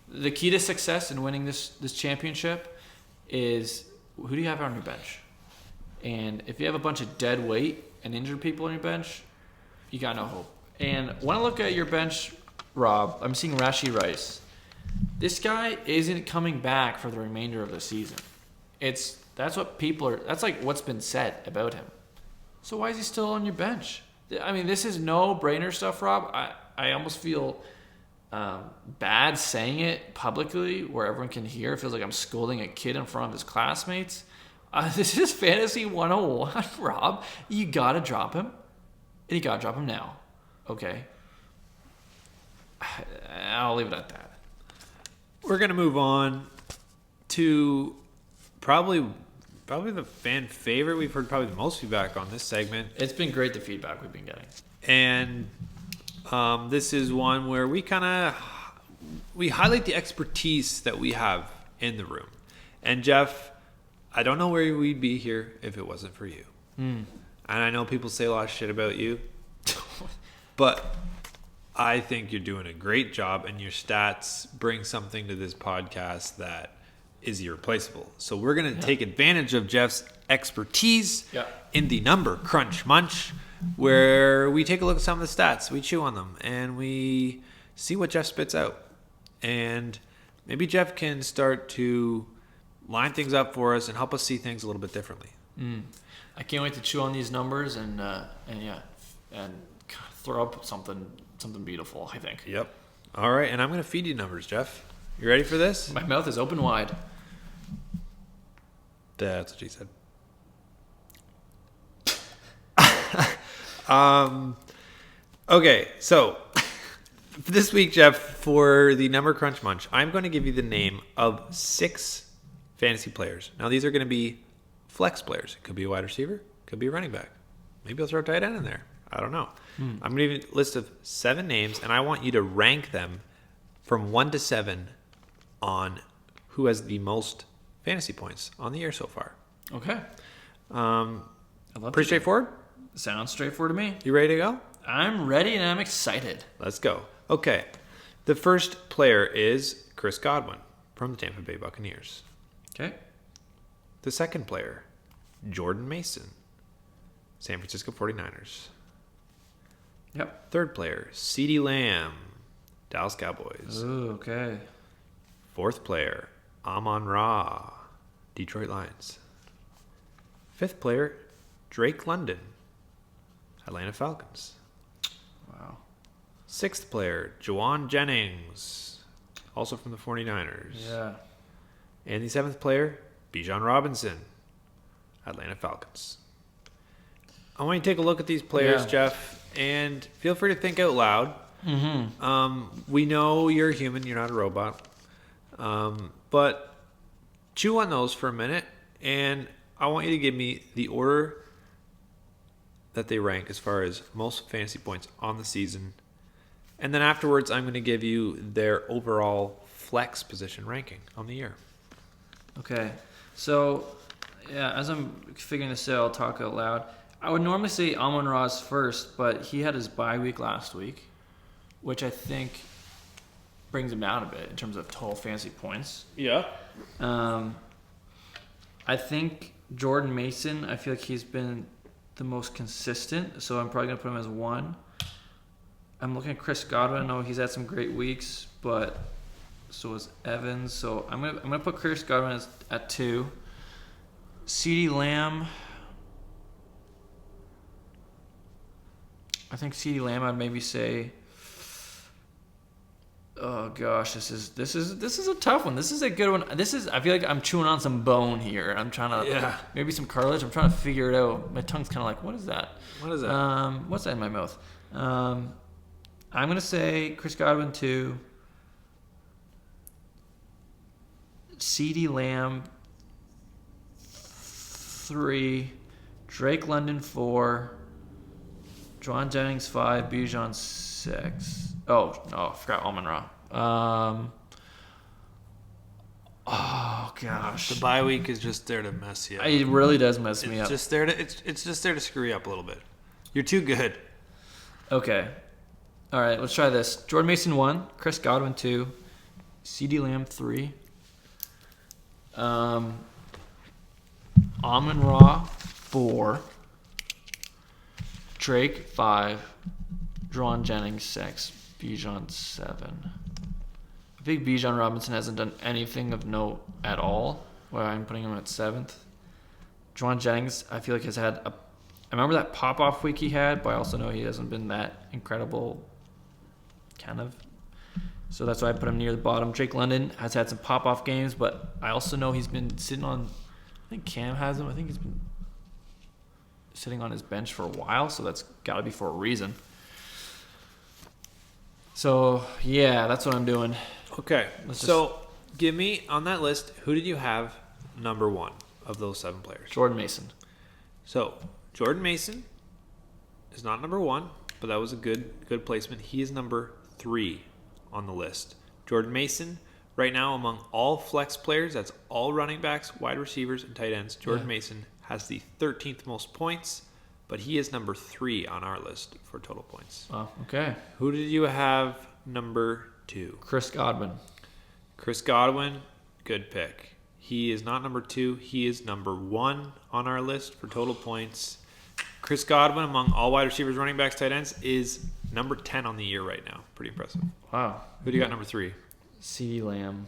the key to success in winning this championship is who do you have on your bench? And if you have a bunch of dead weight and injured people on your bench, you got no hope. And when I look at your bench, Rob, I'm seeing Rashee Rice. This guy isn't coming back for the remainder of the season. That's like what's been said about him. So why is he still on your bench? I mean, this is no-brainer stuff, Rob. I almost feel bad saying it publicly where everyone can hear. It feels like I'm scolding a kid in front of his classmates. This is Fantasy 101, Rob. You got to drop him. And you got to drop him now. Okay. I'll leave it at that. We're going to move on to probably the fan favorite. We've heard probably the most feedback on this segment. It's been great, the feedback we've been getting. And this is one where we highlight the expertise that we have in the room. And Jeff, I don't know where we'd be here if it wasn't for you. And I know people say a lot of shit about you, but I think you're doing a great job, and your stats bring something to this podcast that is irreplaceable. So we're going to take advantage of Jeff's expertise in the number crunch munch, where we take a look at some of the stats, we chew on them, and we see what Jeff spits out. And maybe Jeff can start to line things up for us and help us see things a little bit differently. I can't wait to chew on these numbers and throw up something beautiful, I think. Yep. All right, and I'm going to feed you numbers, Jeff. You ready for this? My mouth is open wide. That's what she said. Okay, so this week, Jeff, for the number crunch munch, I'm going to give you the name of 6 fantasy players. Now, these are going to be flex players. It could be a wide receiver. It could be a running back. Maybe I'll throw a tight end in there. I don't know. I'm going to give you a list of 7 names, and I want you to rank them from 1 to 7 on who has the most fantasy points on the year so far. Okay. Pretty straightforward? Sounds straightforward to me. You ready to go? I'm ready and I'm excited. Let's go. Okay. The first player is Chris Godwin from the Tampa Bay Buccaneers. Okay. The second player, Jordan Mason, San Francisco 49ers. Yep. Third player, CeeDee Lamb, Dallas Cowboys. Ooh, okay. Fourth player, Amon-Ra, Detroit Lions. Fifth player, Drake London, Atlanta Falcons. Wow. Sixth player, Juwan Jennings, also from the 49ers. Yeah. And the seventh player, Bijan Robinson, Atlanta Falcons. I want you to take a look at these players, Jeff, and feel free to think out loud. We know you're a human, you're not a robot. But chew on those for a minute, and I want you to give me the order that they rank as far as most fantasy points on the season. And then afterwards, I'm going to give you their overall flex position ranking on the year. Okay. So, yeah, as I'm figuring this out, I'll talk out loud. I would normally say Amon-Ra's first, but he had his bye week last week, which I think brings him down a bit in terms of total fantasy points. Yeah. I think Jordan Mason, I feel like he's been the most consistent, so I'm probably going to put him as 1. I'm looking at Chris Godwin. I know he's had some great weeks, but so is Evans. So I'm gonna put Chris Godwin at 2. CeeDee Lamb. I think CeeDee Lamb, I'd maybe say. Oh gosh, this is a tough one. This is a good one. I feel like I'm chewing on some bone here. I'm trying to maybe some cartilage. I'm trying to figure it out. My tongue's kind of like, what is that? What is that? What's that in my mouth? I'm gonna say Chris Godwin 2. CeeDee Lamb 3. Drake London 4. Juwan Jennings 5. Bijan 6. Oh, no, I forgot Amon-Ra. Oh, gosh. The bye week is just there to mess you up. It really does mess me up. It's just there to screw you up a little bit. You're too good. Okay. All right, let's try this. Jordan Mason 1. Chris Godwin 2. CeeDee Lamb 3. Amon-Ra 4. Drake 5. Drawn Jennings 6. Bijan 7. I think Bijan Robinson hasn't done anything of note at all. Well, I'm putting him at 7th. Drawn Jennings, I feel like has had a... I remember that pop-off week he had, but I also know he hasn't been that incredible, kind of. So that's why I put him near the bottom. Drake London has had some pop-off games, but I also know he's been sitting on... I think Cam has him. I think he's been sitting on his bench for a while, so that's got to be for a reason. So, yeah, that's what I'm doing. Okay, so give me, on that list, who did you have number 1 of those 7 players? Jordan Mason. So, Jordan Mason is not number 1, but that was a good placement. He is number 3 on the list. Jordan Mason, right now among all flex players, that's all running backs, wide receivers, and tight ends, Jordan Mason has the 13th most points, but he is number 3 on our list for total points. Oh, okay. Who did you have number 2? Chris Godwin. Chris Godwin, good pick. He is not number 2. He is number 1 on our list for total points. Chris Godwin, among all wide receivers, running backs, tight ends, is number 10 on the year right now. Pretty impressive. Wow. Who do you got number 3? CeeDee Lamb.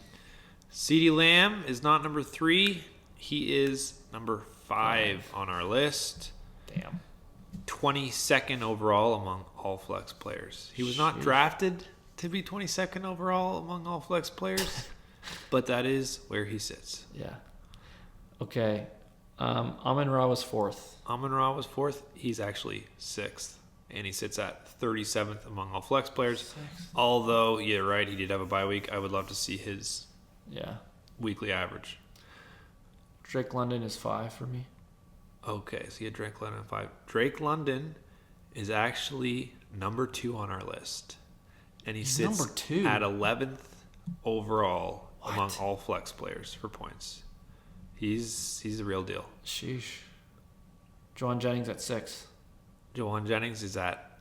CeeDee Lamb is not number 3. He is number 5 on our list. Damn. 22nd overall among all flex players. He was not drafted to be 22nd overall among all flex players, but that is where he sits. Yeah. Okay. Amon-Ra was 4th. Amon-Ra was 4th. He's actually 6th, and he sits at 37th among all flex players. Although, you're right, he did have a bye week. I would love to see his weekly average. Drake London is 5 for me. Okay, so you had Drake London at 5. Drake London is actually number 2 on our list. And he's sits number 2 at 11th overall among all flex players for points. He's the real deal. Sheesh. Juwan Jennings at 6. Juwan Jennings is at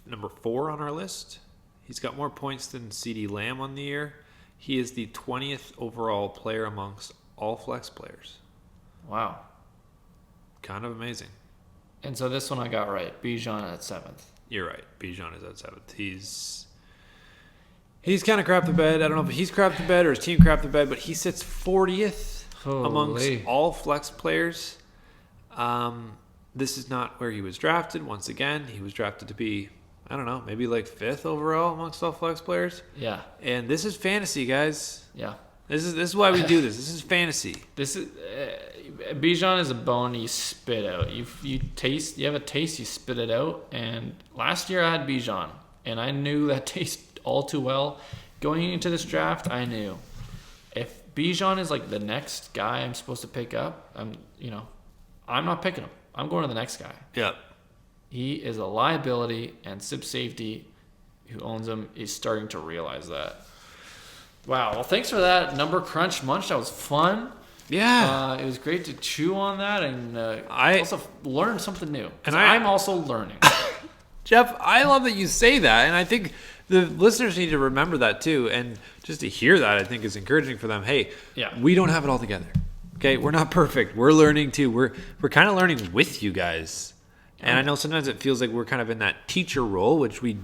number 4 on our list. He's got more points than CeeDee Lamb on the year. He is the 20th overall player amongst all flex players. Wow. Kind of amazing. And so this one I got right. Bijan at 7th. You're right. Bijan is at 7th. He's kind of crapped the bed. I don't know if he's crapped the bed or his team crapped the bed, but he sits 40th amongst all flex players. This is not where he was drafted. Once again, he was drafted to be, I don't know, maybe like 5th overall amongst all flex players. Yeah. And this is fantasy, guys. Yeah. This is why we do this. This is fantasy. This is Bijan is a bone you spit out. You have a taste, you spit it out. And last year I had Bijan, and I knew that taste all too well. Going into this draft, I knew if Bijan is like the next guy I'm supposed to pick up, I'm not picking him. I'm going to the next guy. Yeah. He is a liability, and Sip Safety, who owns him, is starting to realize that. Wow. Well, thanks for that number crunch munch. That was fun. Yeah. It was great to chew on that, and I also learned something new. And I'm also learning. Jeff, I love that you say that, and I think the listeners need to remember that too. And just to hear that, I think is encouraging for them. Hey, we don't have it all together. Okay, we're not perfect. We're learning too. We're kind of learning with you guys. And I know sometimes it feels like we're kind of in that teacher role, which we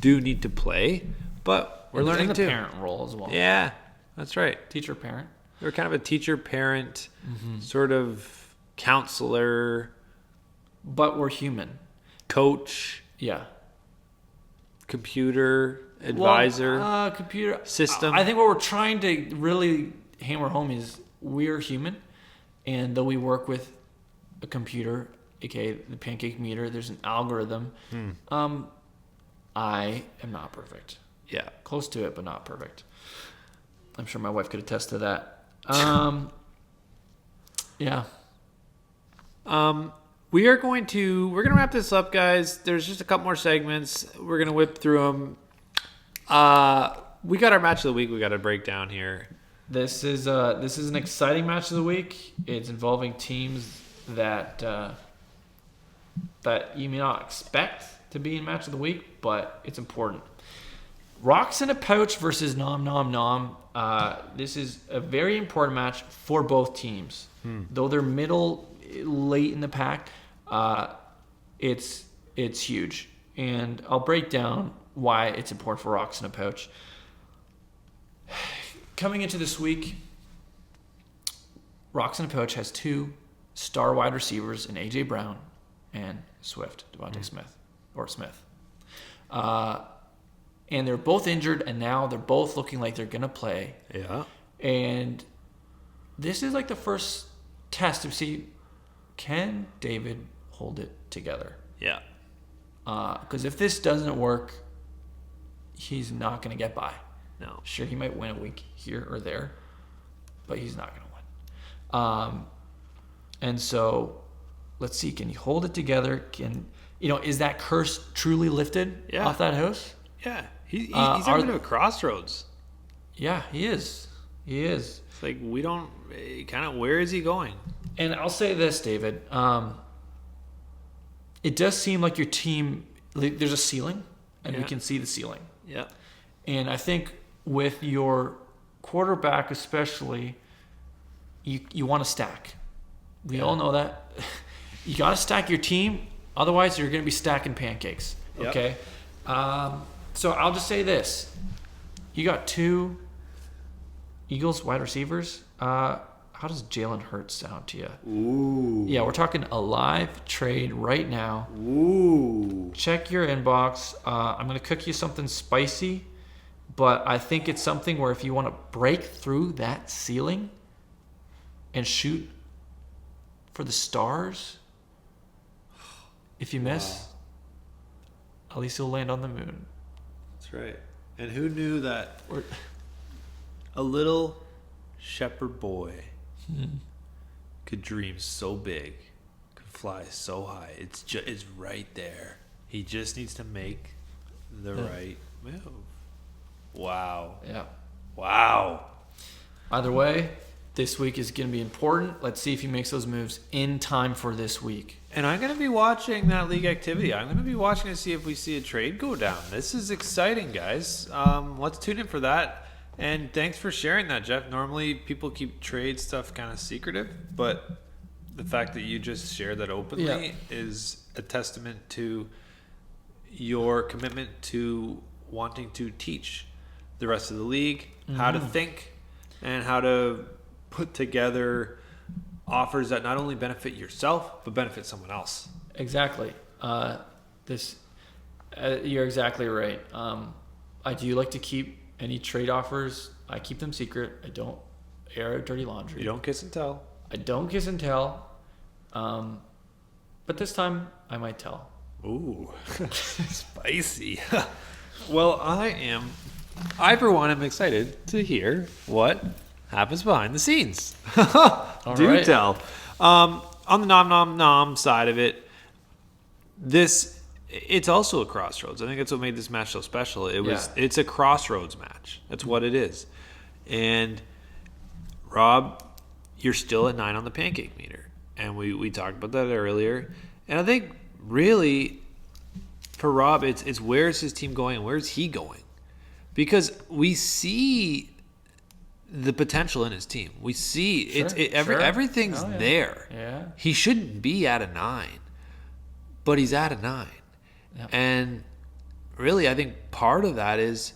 do need to play, but we're learning too. The parent role as well. Yeah, that's right. Teacher, parent. We're kind of a teacher, parent, sort of counselor. But we're human. Coach. Yeah. Computer, advisor. Computer. System. I think what we're trying to really hammer home is we're human. And though we work with a computer, aka the Pancake meter, there's an algorithm. I am not perfect. Yeah. Close to it, but not perfect. I'm sure my wife could attest to that. Yeah. We're gonna wrap this up, guys. There's just a couple more segments. We're gonna whip through them. We got our match of the week. We got to break down here. This is an exciting match of the week. It's involving teams that you may not expect to be in match of the week, but it's important. Rocks in a pouch versus nom nom nom. This is a very important match for both teams. Though they're late in the pack, it's huge. And I'll break down why it's important for Rocks in a pouch. Coming into this week, Rocks in a pouch has 2 star wide receivers in A.J. Brown and Devontae Smith. And they're both injured, and now they're both looking like they're going to play. Yeah. And this is like the first test to see, can David hold it together? Yeah. Because if this doesn't work, he's not going to get by. No. Sure, he might win a week here or there, but he's not going to win. And so, let's see, can he hold it together? Is that curse truly lifted off that house? Yeah. He's at a bit of a crossroads. Yeah, he is. It's like we don't kind of, where is he going? And I'll say this, David. It does seem like your team, there's a ceiling, and we can see the ceiling. Yeah. And I think with your quarterback especially, you want to stack. We all know that. You got to stack your team. Otherwise, you're going to be stacking pancakes. Okay? Yep. So I'll just say this. You got 2 Eagles wide receivers. How does Jalen Hurts sound to you? Ooh. Yeah, we're talking a live trade right now. Ooh. Check your inbox. I'm going to cook you something spicy, but I think it's something where if you want to break through that ceiling and shoot for the stars, if you miss, at least you'll land on the moon. That's right. And who knew that a little shepherd boy could dream so big, could fly so high? It's right there. He just needs to make the right move. Wow. Yeah. Wow. Either way, this week is going to be important. Let's see if he makes those moves in time for this week. And I'm going to be watching that league activity. I'm going to be watching to see if we see a trade go down. This is exciting, guys. Let's tune in for that. And thanks for sharing that, Jeff. Normally, people keep trade stuff kind of secretive, but the fact that you just shared that openly is a testament to your commitment to wanting to teach the rest of the league how to think and how to put together offers that not only benefit yourself but benefit someone else. Exactly. You're exactly right. I do like to keep any trade offers. I keep them secret. I don't air out dirty laundry. You don't kiss and tell. I don't kiss and tell. But this time I might tell. Ooh, spicy. Well, I for one am excited to hear what happens behind the scenes. Do right. tell. On the nom nom nom side of it, it's also a crossroads. I think that's what made this match so special. It's a crossroads match. That's what it is. And Rob, you're still at 9 on the pancake meter, and we talked about that earlier. And I think really for Rob, it's where's his team going and where's he going, because we see the potential in his team. We see everything's there. Yeah. He shouldn't be at a 9, but he's at a 9. Yep. And really, I think part of that is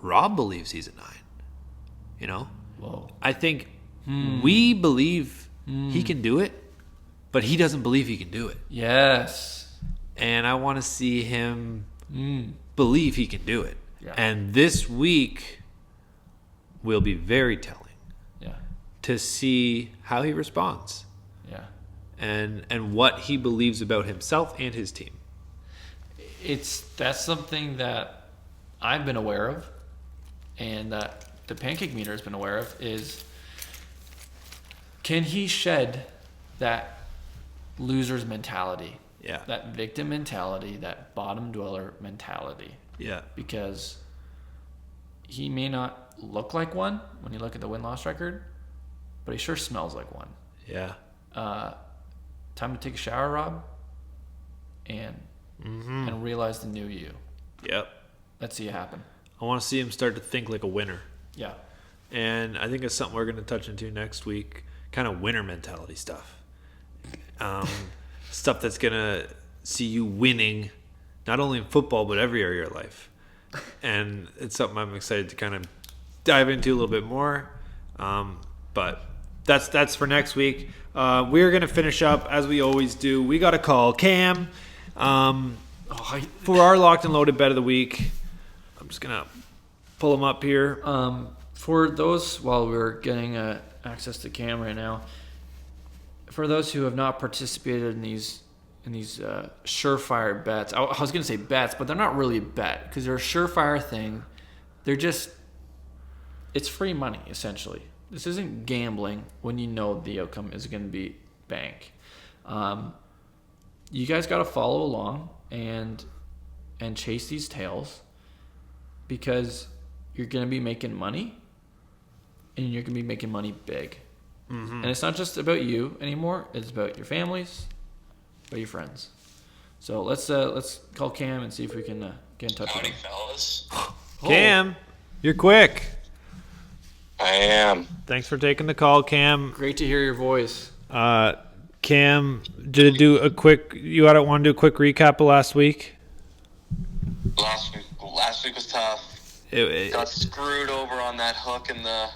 Rob believes he's a 9. You know? Whoa. I think we believe he can do it, but he doesn't believe he can do it. Yes. And I want to see him believe he can do it. Yeah. And this week will be very telling. Yeah. To see how he responds. Yeah. And what he believes about himself and his team. That's something that I've been aware of, and that the pancake meter has been aware of, is can he shed that loser's mentality? Yeah. That victim mentality, that bottom dweller mentality. Yeah. Because he may not look like one when you look at the win-loss record, but he sure smells like one. Yeah. Time to take a shower, Rob, and realize the new you. Yep. Let's see it happen. I want to see him start to think like a winner. Yeah. And I think it's something we're going to touch into next week, kind of winner mentality stuff. Stuff that's going to see you winning, not only in football, but every area of your life. And it's something I'm excited to kind of dive into a little bit more. But that's for next week. We're going to finish up, as we always do. We got to call Cam for our locked and loaded bet of the week. I'm just going to pull him up here. For those, while we're getting access to Cam right now, for those who have not participated in these surefire bets, I was going to say bets, but they're not really a bet because they're a surefire thing. They're just, it's free money, essentially. This isn't gambling when you know the outcome is going to be bank. You guys got to follow along and chase these tails because you're going to be making money and you're going to be making money big. Mm-hmm. And it's not just about you anymore. It's about your families, about your friends. So let's call Cam and see if we can get in touch with him. Fellas. Cam, you're quick. I am. Thanks for taking the call, Cam. Great to hear your voice. Cam, want to do a quick recap of last week? Last week was tough. Got screwed over on that hook in the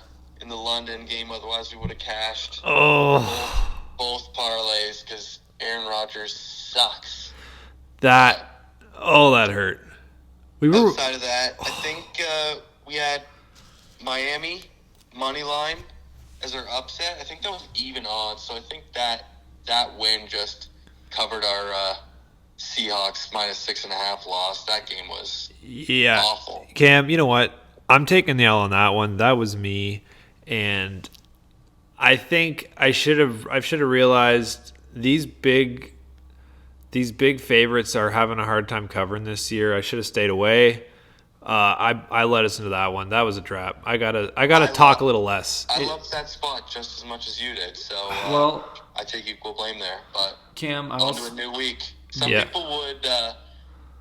London game. Otherwise, we would have cashed. Both parlays because Aaron Rodgers sucks. That hurt. Outside of that, I think we had Miami money line as our upset. I think that was even odds, so I think that win just covered our Seahawks -6.5 loss. That game was awful. Cam, you know what? I'm taking the L on that one. That was me, and I think I should have realized these big favorites are having a hard time covering this year. I should have stayed away. I led us into that one. That was a trap. I gotta talk a little less. I loved that spot just as much as you did. So I take equal blame there. But Cam, on to a new week. Some people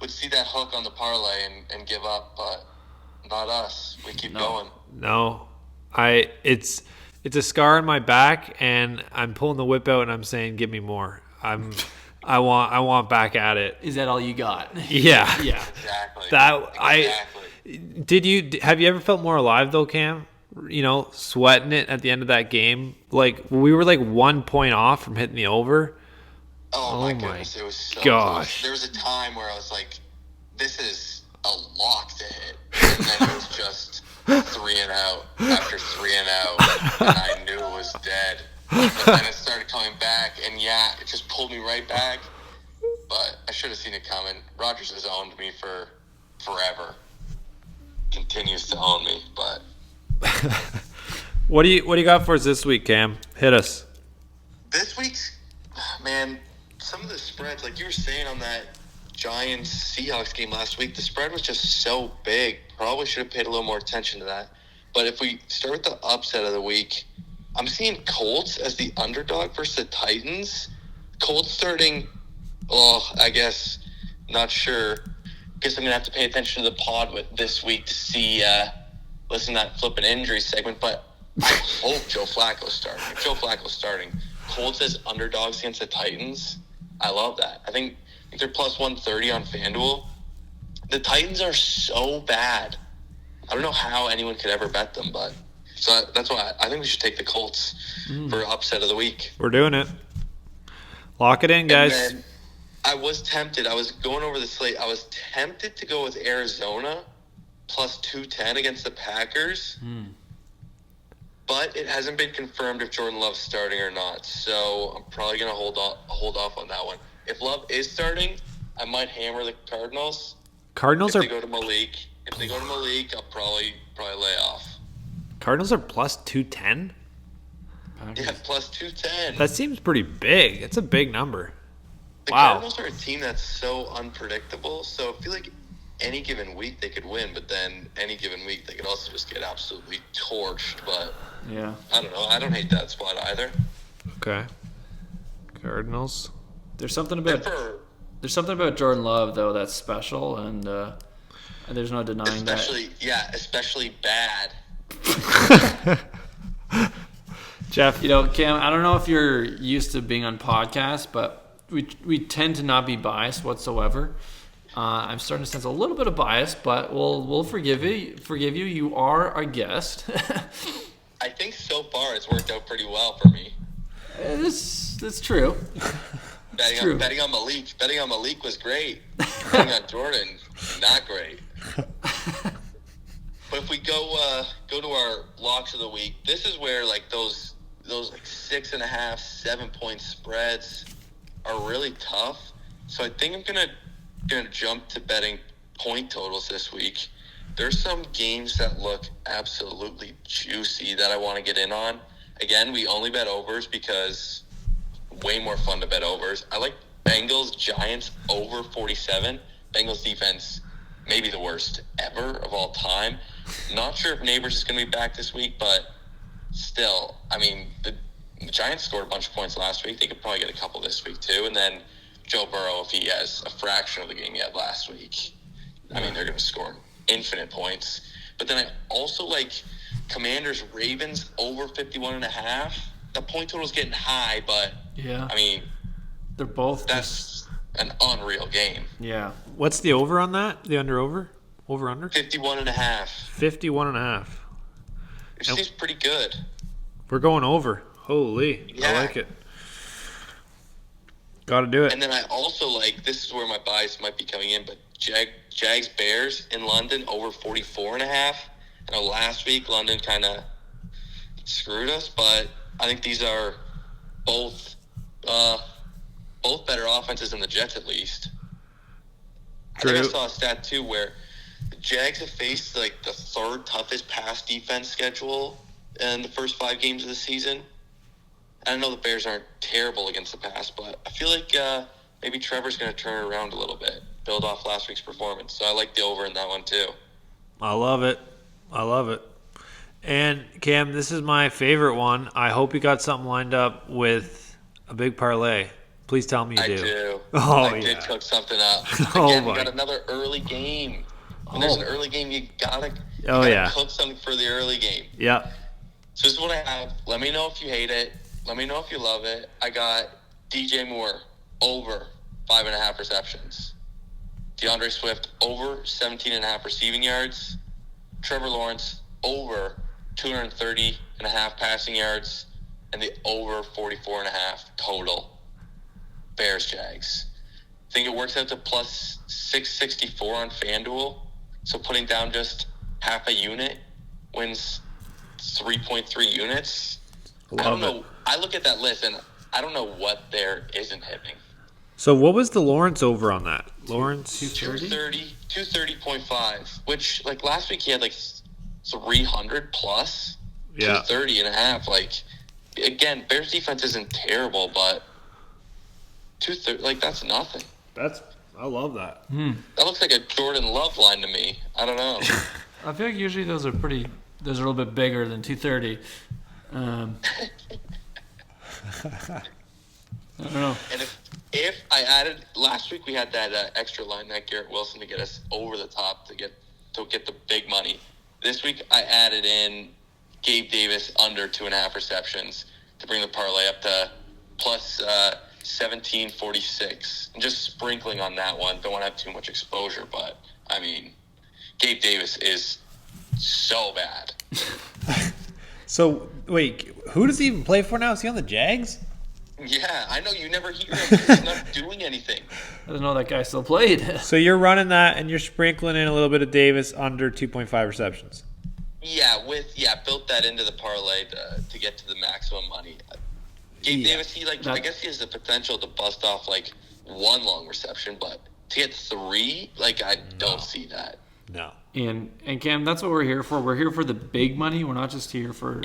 would see that hook on the parlay and give up, but not us. We keep going. No, it's a scar on my back, and I'm pulling the whip out and I'm saying, "Give me more." I want back at it. Is that all you got? Yeah. Yeah. Exactly. Have you ever felt more alive though, Cam? You know, sweating it at the end of that game. Like we were like 1 point off from hitting the over. Oh my goodness, it was so gosh. Close. There was a time where I was like, "This is a lock to hit," and then it was just 3 and out after 3 and out, and I knew it was dead. And then it started coming back, and it just pulled me right back. But I should have seen it coming. Rodgers has owned me for forever. Continues to own me, but What do you got for us this week, Cam? Hit us. this week's man, some of the spreads, like you were saying on that Giants Seahawks game last week, the spread was just so big. Probably should have paid a little more attention to that. But if we start with the upset of the week, I'm seeing Colts as the underdog versus the Titans. Colts starting, I guess, not sure. Guess I'm going to have to pay attention to the pod with this week to see, listen to that flipping injury segment. But I hope Joe Flacco's starting. If Joe Flacco's starting, Colts as underdogs against the Titans, I love that. I think they're plus 130 on FanDuel. The Titans are so bad. I don't know how anyone could ever bet them, but... So that's why I think we should take the Colts for upset of the week. We're doing it. Lock it in, guys. And then I was tempted. I was going over the slate. I was tempted to go with Arizona plus 210 against the Packers. But it hasn't been confirmed if Jordan Love's starting or not. So I'm probably going to hold off on that one. If Love is starting, I might hammer the Cardinals. If they go to Malik, I'll probably lay off. Cardinals are plus 210? Yeah, plus 210. That seems pretty big. It's a big number. The Wow. Cardinals are a team that's so unpredictable. So I feel like any given week they could win, but then any given week they could also just get absolutely torched. But yeah, I don't know. I don't hate that spot either. Okay. Cardinals. There's something about Jordan Love though that's special, and There's no denying that. Especially bad. Jeff, Cam, I don't know if you're used to being on podcasts, but we tend to not be biased whatsoever. I'm starting to sense a little bit of bias, but we'll forgive you. You are a guest. I think so far it's worked out pretty well for me. That's true. Betting on Malik was great. Betting on Jordan, not great. But if we go to our locks of the week, this is where like those like 6.5, 7 point spreads are really tough. So I think I'm gonna jump to betting point totals this week. There's some games that look absolutely juicy that I want to get in on. Again, we only bet overs because way more fun to bet overs. I like Bengals Giants over 47. Bengals defense maybe the worst ever of all time. Not sure if Neighbors is going to be back this week, but still, I mean, the Giants scored a bunch of points last week. They could probably get a couple this week too. And then Joe Burrow, if he has a fraction of the game he had last week, I mean, they're going to score infinite points. But then I also like Commanders Ravens over 51.5. The point total is getting high, but yeah, I mean, they're both. That's an unreal game. Yeah. What's the over on that? The over? Over under? 51.5. 51.5. It seems pretty good. We're going over. Holy. Yeah. I like it. Got to do it. And then I also like, this is where my bias might be coming in, but Jags Bears in London over 44.5. I know last week London kind of screwed us, but I think these are both better offenses than the Jets at least. True. I think I saw a stat too where the Jags have faced like the third toughest pass defense schedule in the first 5 games of the season. I know the Bears aren't terrible against the pass, but I feel like maybe Trevor's going to turn it around a little bit, build off last week's performance. So I like the over in that one too. I love it. And Cam, this is my favorite one. I hope you got something lined up with a big parlay. Please tell me you do. I do. Oh, I did cook something up. Again, we got another early game. When there's an early game, you gotta cook something for the early game. Yeah. So this is what I have. Let me know if you hate it. Let me know if you love it. I got DJ Moore over 5.5 receptions. DeAndre Swift over 17.5 receiving yards. Trevor Lawrence over 230.5 passing yards, and the over 44.5 total. Bears Jags. I think it works out to plus 664 on FanDuel. So putting down just half a unit wins 3.3 units. I don't know. I look at that list and I don't know what there isn't hitting. So what was the Lawrence over on that? Lawrence 230.5, which like last week he had like 300 plus. Yeah. 230.5. Like again, Bears defense isn't terrible, but 230, like that's nothing. I love that. That looks like a Jordan Love line to me. I don't know. I feel like usually those are a little bit bigger than 230. I don't know. And if I added last week, we had that extra line, that Garrett Wilson, to get us over the top to get the big money. This week I added in Gabe Davis under 2.5 receptions to bring the parlay up to plus 1746. I'm just sprinkling on that one. Don't want to have too much exposure, but I mean, Gabe Davis is so bad. So wait, who does he even play for now? Is he on the Jags? Yeah, I know you never hear him. He's not doing anything. I didn't know that guy still played. So you're running that, and you're sprinkling in a little bit of Davis under 2.5 receptions. Yeah, built that into the parlay to get to the maximum money. Gabe Davis, I guess he has the potential to bust off like one long reception, but to get 3, I don't see that. No. And Cam, that's what we're here for. We're here for the big money. We're not just here for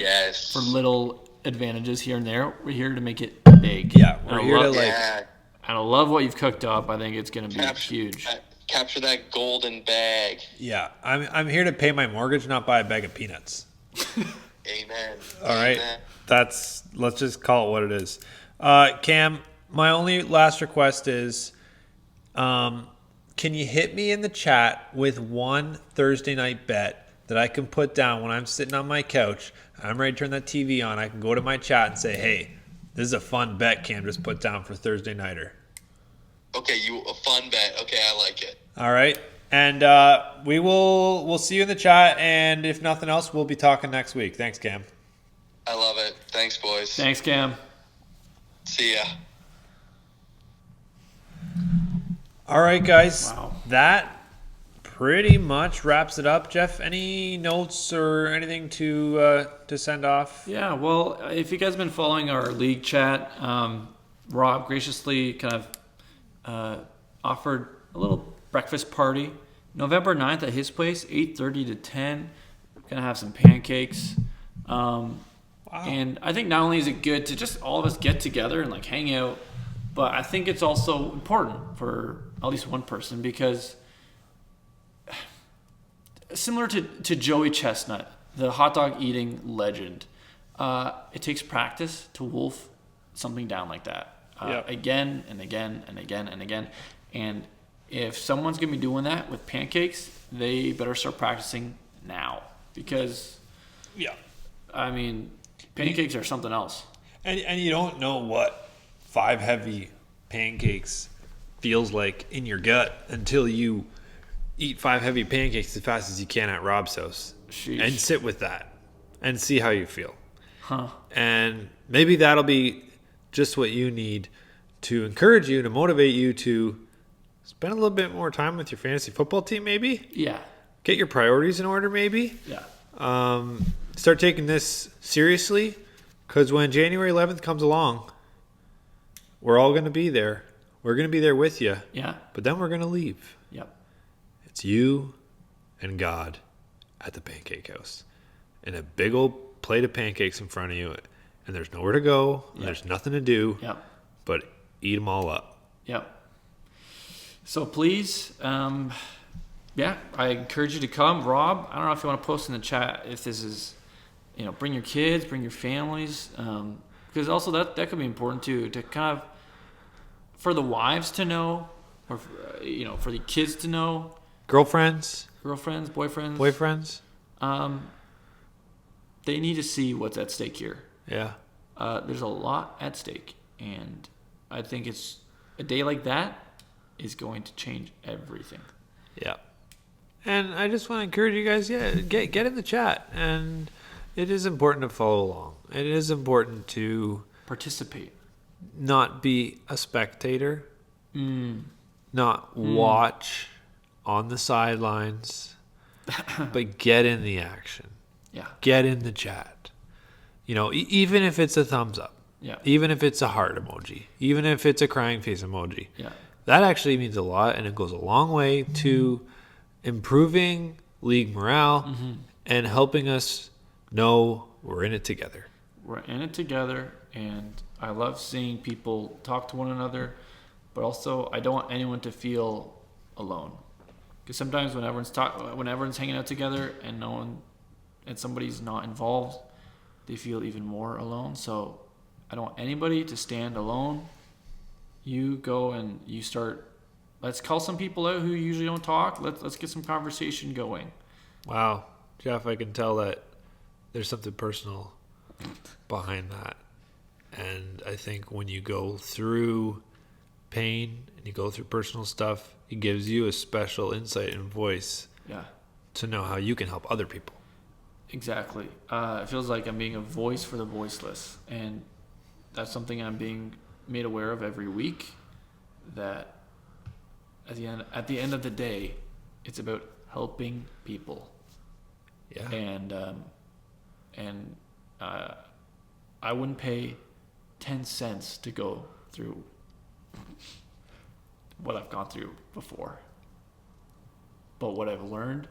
little advantages here and there. We're here to make it big. Yeah, we're here to and I love what you've cooked up. I think it's going to be huge. Capture that golden bag. Yeah, I'm here to pay my mortgage, not buy a bag of peanuts. Amen. All right, Amen. Let's just call it what it is. Cam, my only last request is, can you hit me in the chat with one Thursday night bet that I can put down when I'm sitting on my couch? I'm ready to turn that TV on. I can go to my chat and say, hey, this is a fun bet Cam just put down for Thursday nighter. Okay, a fun bet. Okay, I like it. All right. And we'll see you in the chat. And if nothing else, we'll be talking next week. Thanks, Cam. I love it. Thanks, boys. Thanks, Cam. See ya. All right, guys. Wow. That pretty much wraps it up. Jeff, any notes or anything to send off? Yeah, well, if you guys have been following our league chat, Rob graciously kind of offered a little breakfast party November 9th at his place, 8:30 to 10. We're going to have some pancakes. Wow. And I think not only is it good to just all of us get together and like hang out, but I think it's also important for at least one person because similar to Joey Chestnut, the hot dog eating legend, it takes practice to wolf something down like that again and again and again and again. And if someone's going to be doing that with pancakes, they better start practicing now because, I mean, pancakes are something else. And you don't know what 5 heavy pancakes feels like in your gut until you eat 5 heavy pancakes as fast as you can at Rob's house. Sheesh. And sit with that and see how you feel. Huh. And maybe that'll be just what you need to encourage you, to motivate you to spend a little bit more time with your fantasy football team, maybe. Yeah. Get your priorities in order, maybe. Yeah. Start taking this seriously, because when January 11th comes along, we're all going to be there. We're going to be there with you. Yeah. But then we're going to leave. Yep. It's you and God at the pancake house. And a big old plate of pancakes in front of you. And there's nowhere to go. And there's nothing to do. Yep. But eat them all up. Yep. So please, I encourage you to come. Rob, I don't know if you want to post in the chat if this is, bring your kids, bring your families. Because also that could be important too, to kind of, for the wives to know, or, for the kids to know. Girlfriends, boyfriends. They need to see what's at stake here. Yeah. There's a lot at stake. And I think it's a day like that is going to change everything. Yeah. And I just want to encourage you guys, get in the chat. And it is important to follow along. It is important to participate. Not be a spectator. Not watch on the sidelines. But get in the action. Yeah. Get in the chat. Even if it's a thumbs up. Yeah. Even if it's a heart emoji. Even if it's a crying face emoji. Yeah. That actually means a lot, and it goes a long way to improving league morale and helping us know we're in it together. We're in it together, and I love seeing people talk to one another, but also I don't want anyone to feel alone. Because sometimes when everyone's hanging out together and somebody's not involved, they feel even more alone. So I don't want anybody to stand alone. You go and you start. Let's call some people out who usually don't talk. Let's get some conversation going. Wow, Jeff, I can tell that there's something personal behind that. And I think when you go through pain and you go through personal stuff, it gives you a special insight and voice to know how you can help other people. Exactly. It feels like I'm being a voice for the voiceless. And that's something I'm being made aware of every week, that at the end of the day, it's about helping people. Yeah. And I wouldn't pay 10 cents to go through what I've gone through before. But what I've learned,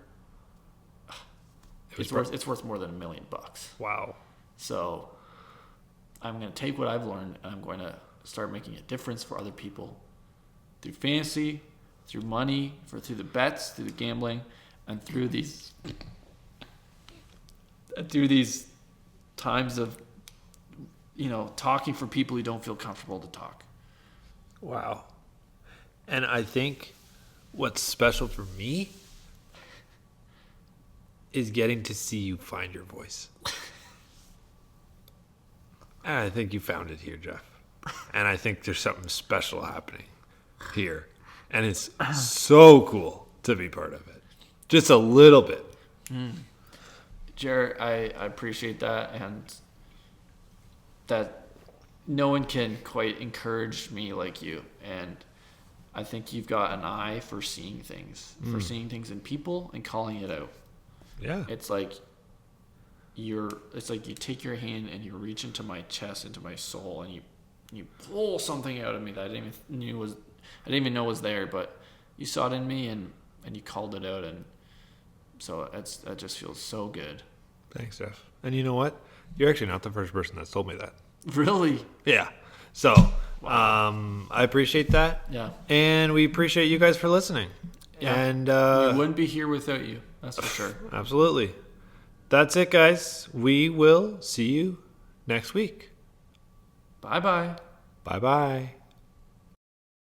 it's worth more than $1 million. Wow. So I'm going to take what I've learned and I'm going to start making a difference for other people through fantasy, through money, through the bets, through the gambling, and through these times of talking for people who don't feel comfortable to talk. Wow. And I think What's special for me is getting to see you find your voice. And I think you found it here, Jeff. And I think there's something special happening here. And it's so cool to be part of it. Just a little bit. Jer, I appreciate that, and that no one can quite encourage me like you. And I think you've got an eye for seeing things, in people and calling it out. Yeah. It's like you take your hand and you reach into my chest, into my soul, and you pull something out of me that I didn't even know was there, but you saw it in me and you called it out, and so that just feels so good. Thanks, Jeff. And you know what? You're actually not the first person that's told me that. Really? Yeah. So, I appreciate that. Yeah. And we appreciate you guys for listening. Yeah. And we wouldn't be here without you. That's for sure. Absolutely. That's it, guys. We will see you next week. Bye-bye. Bye-bye.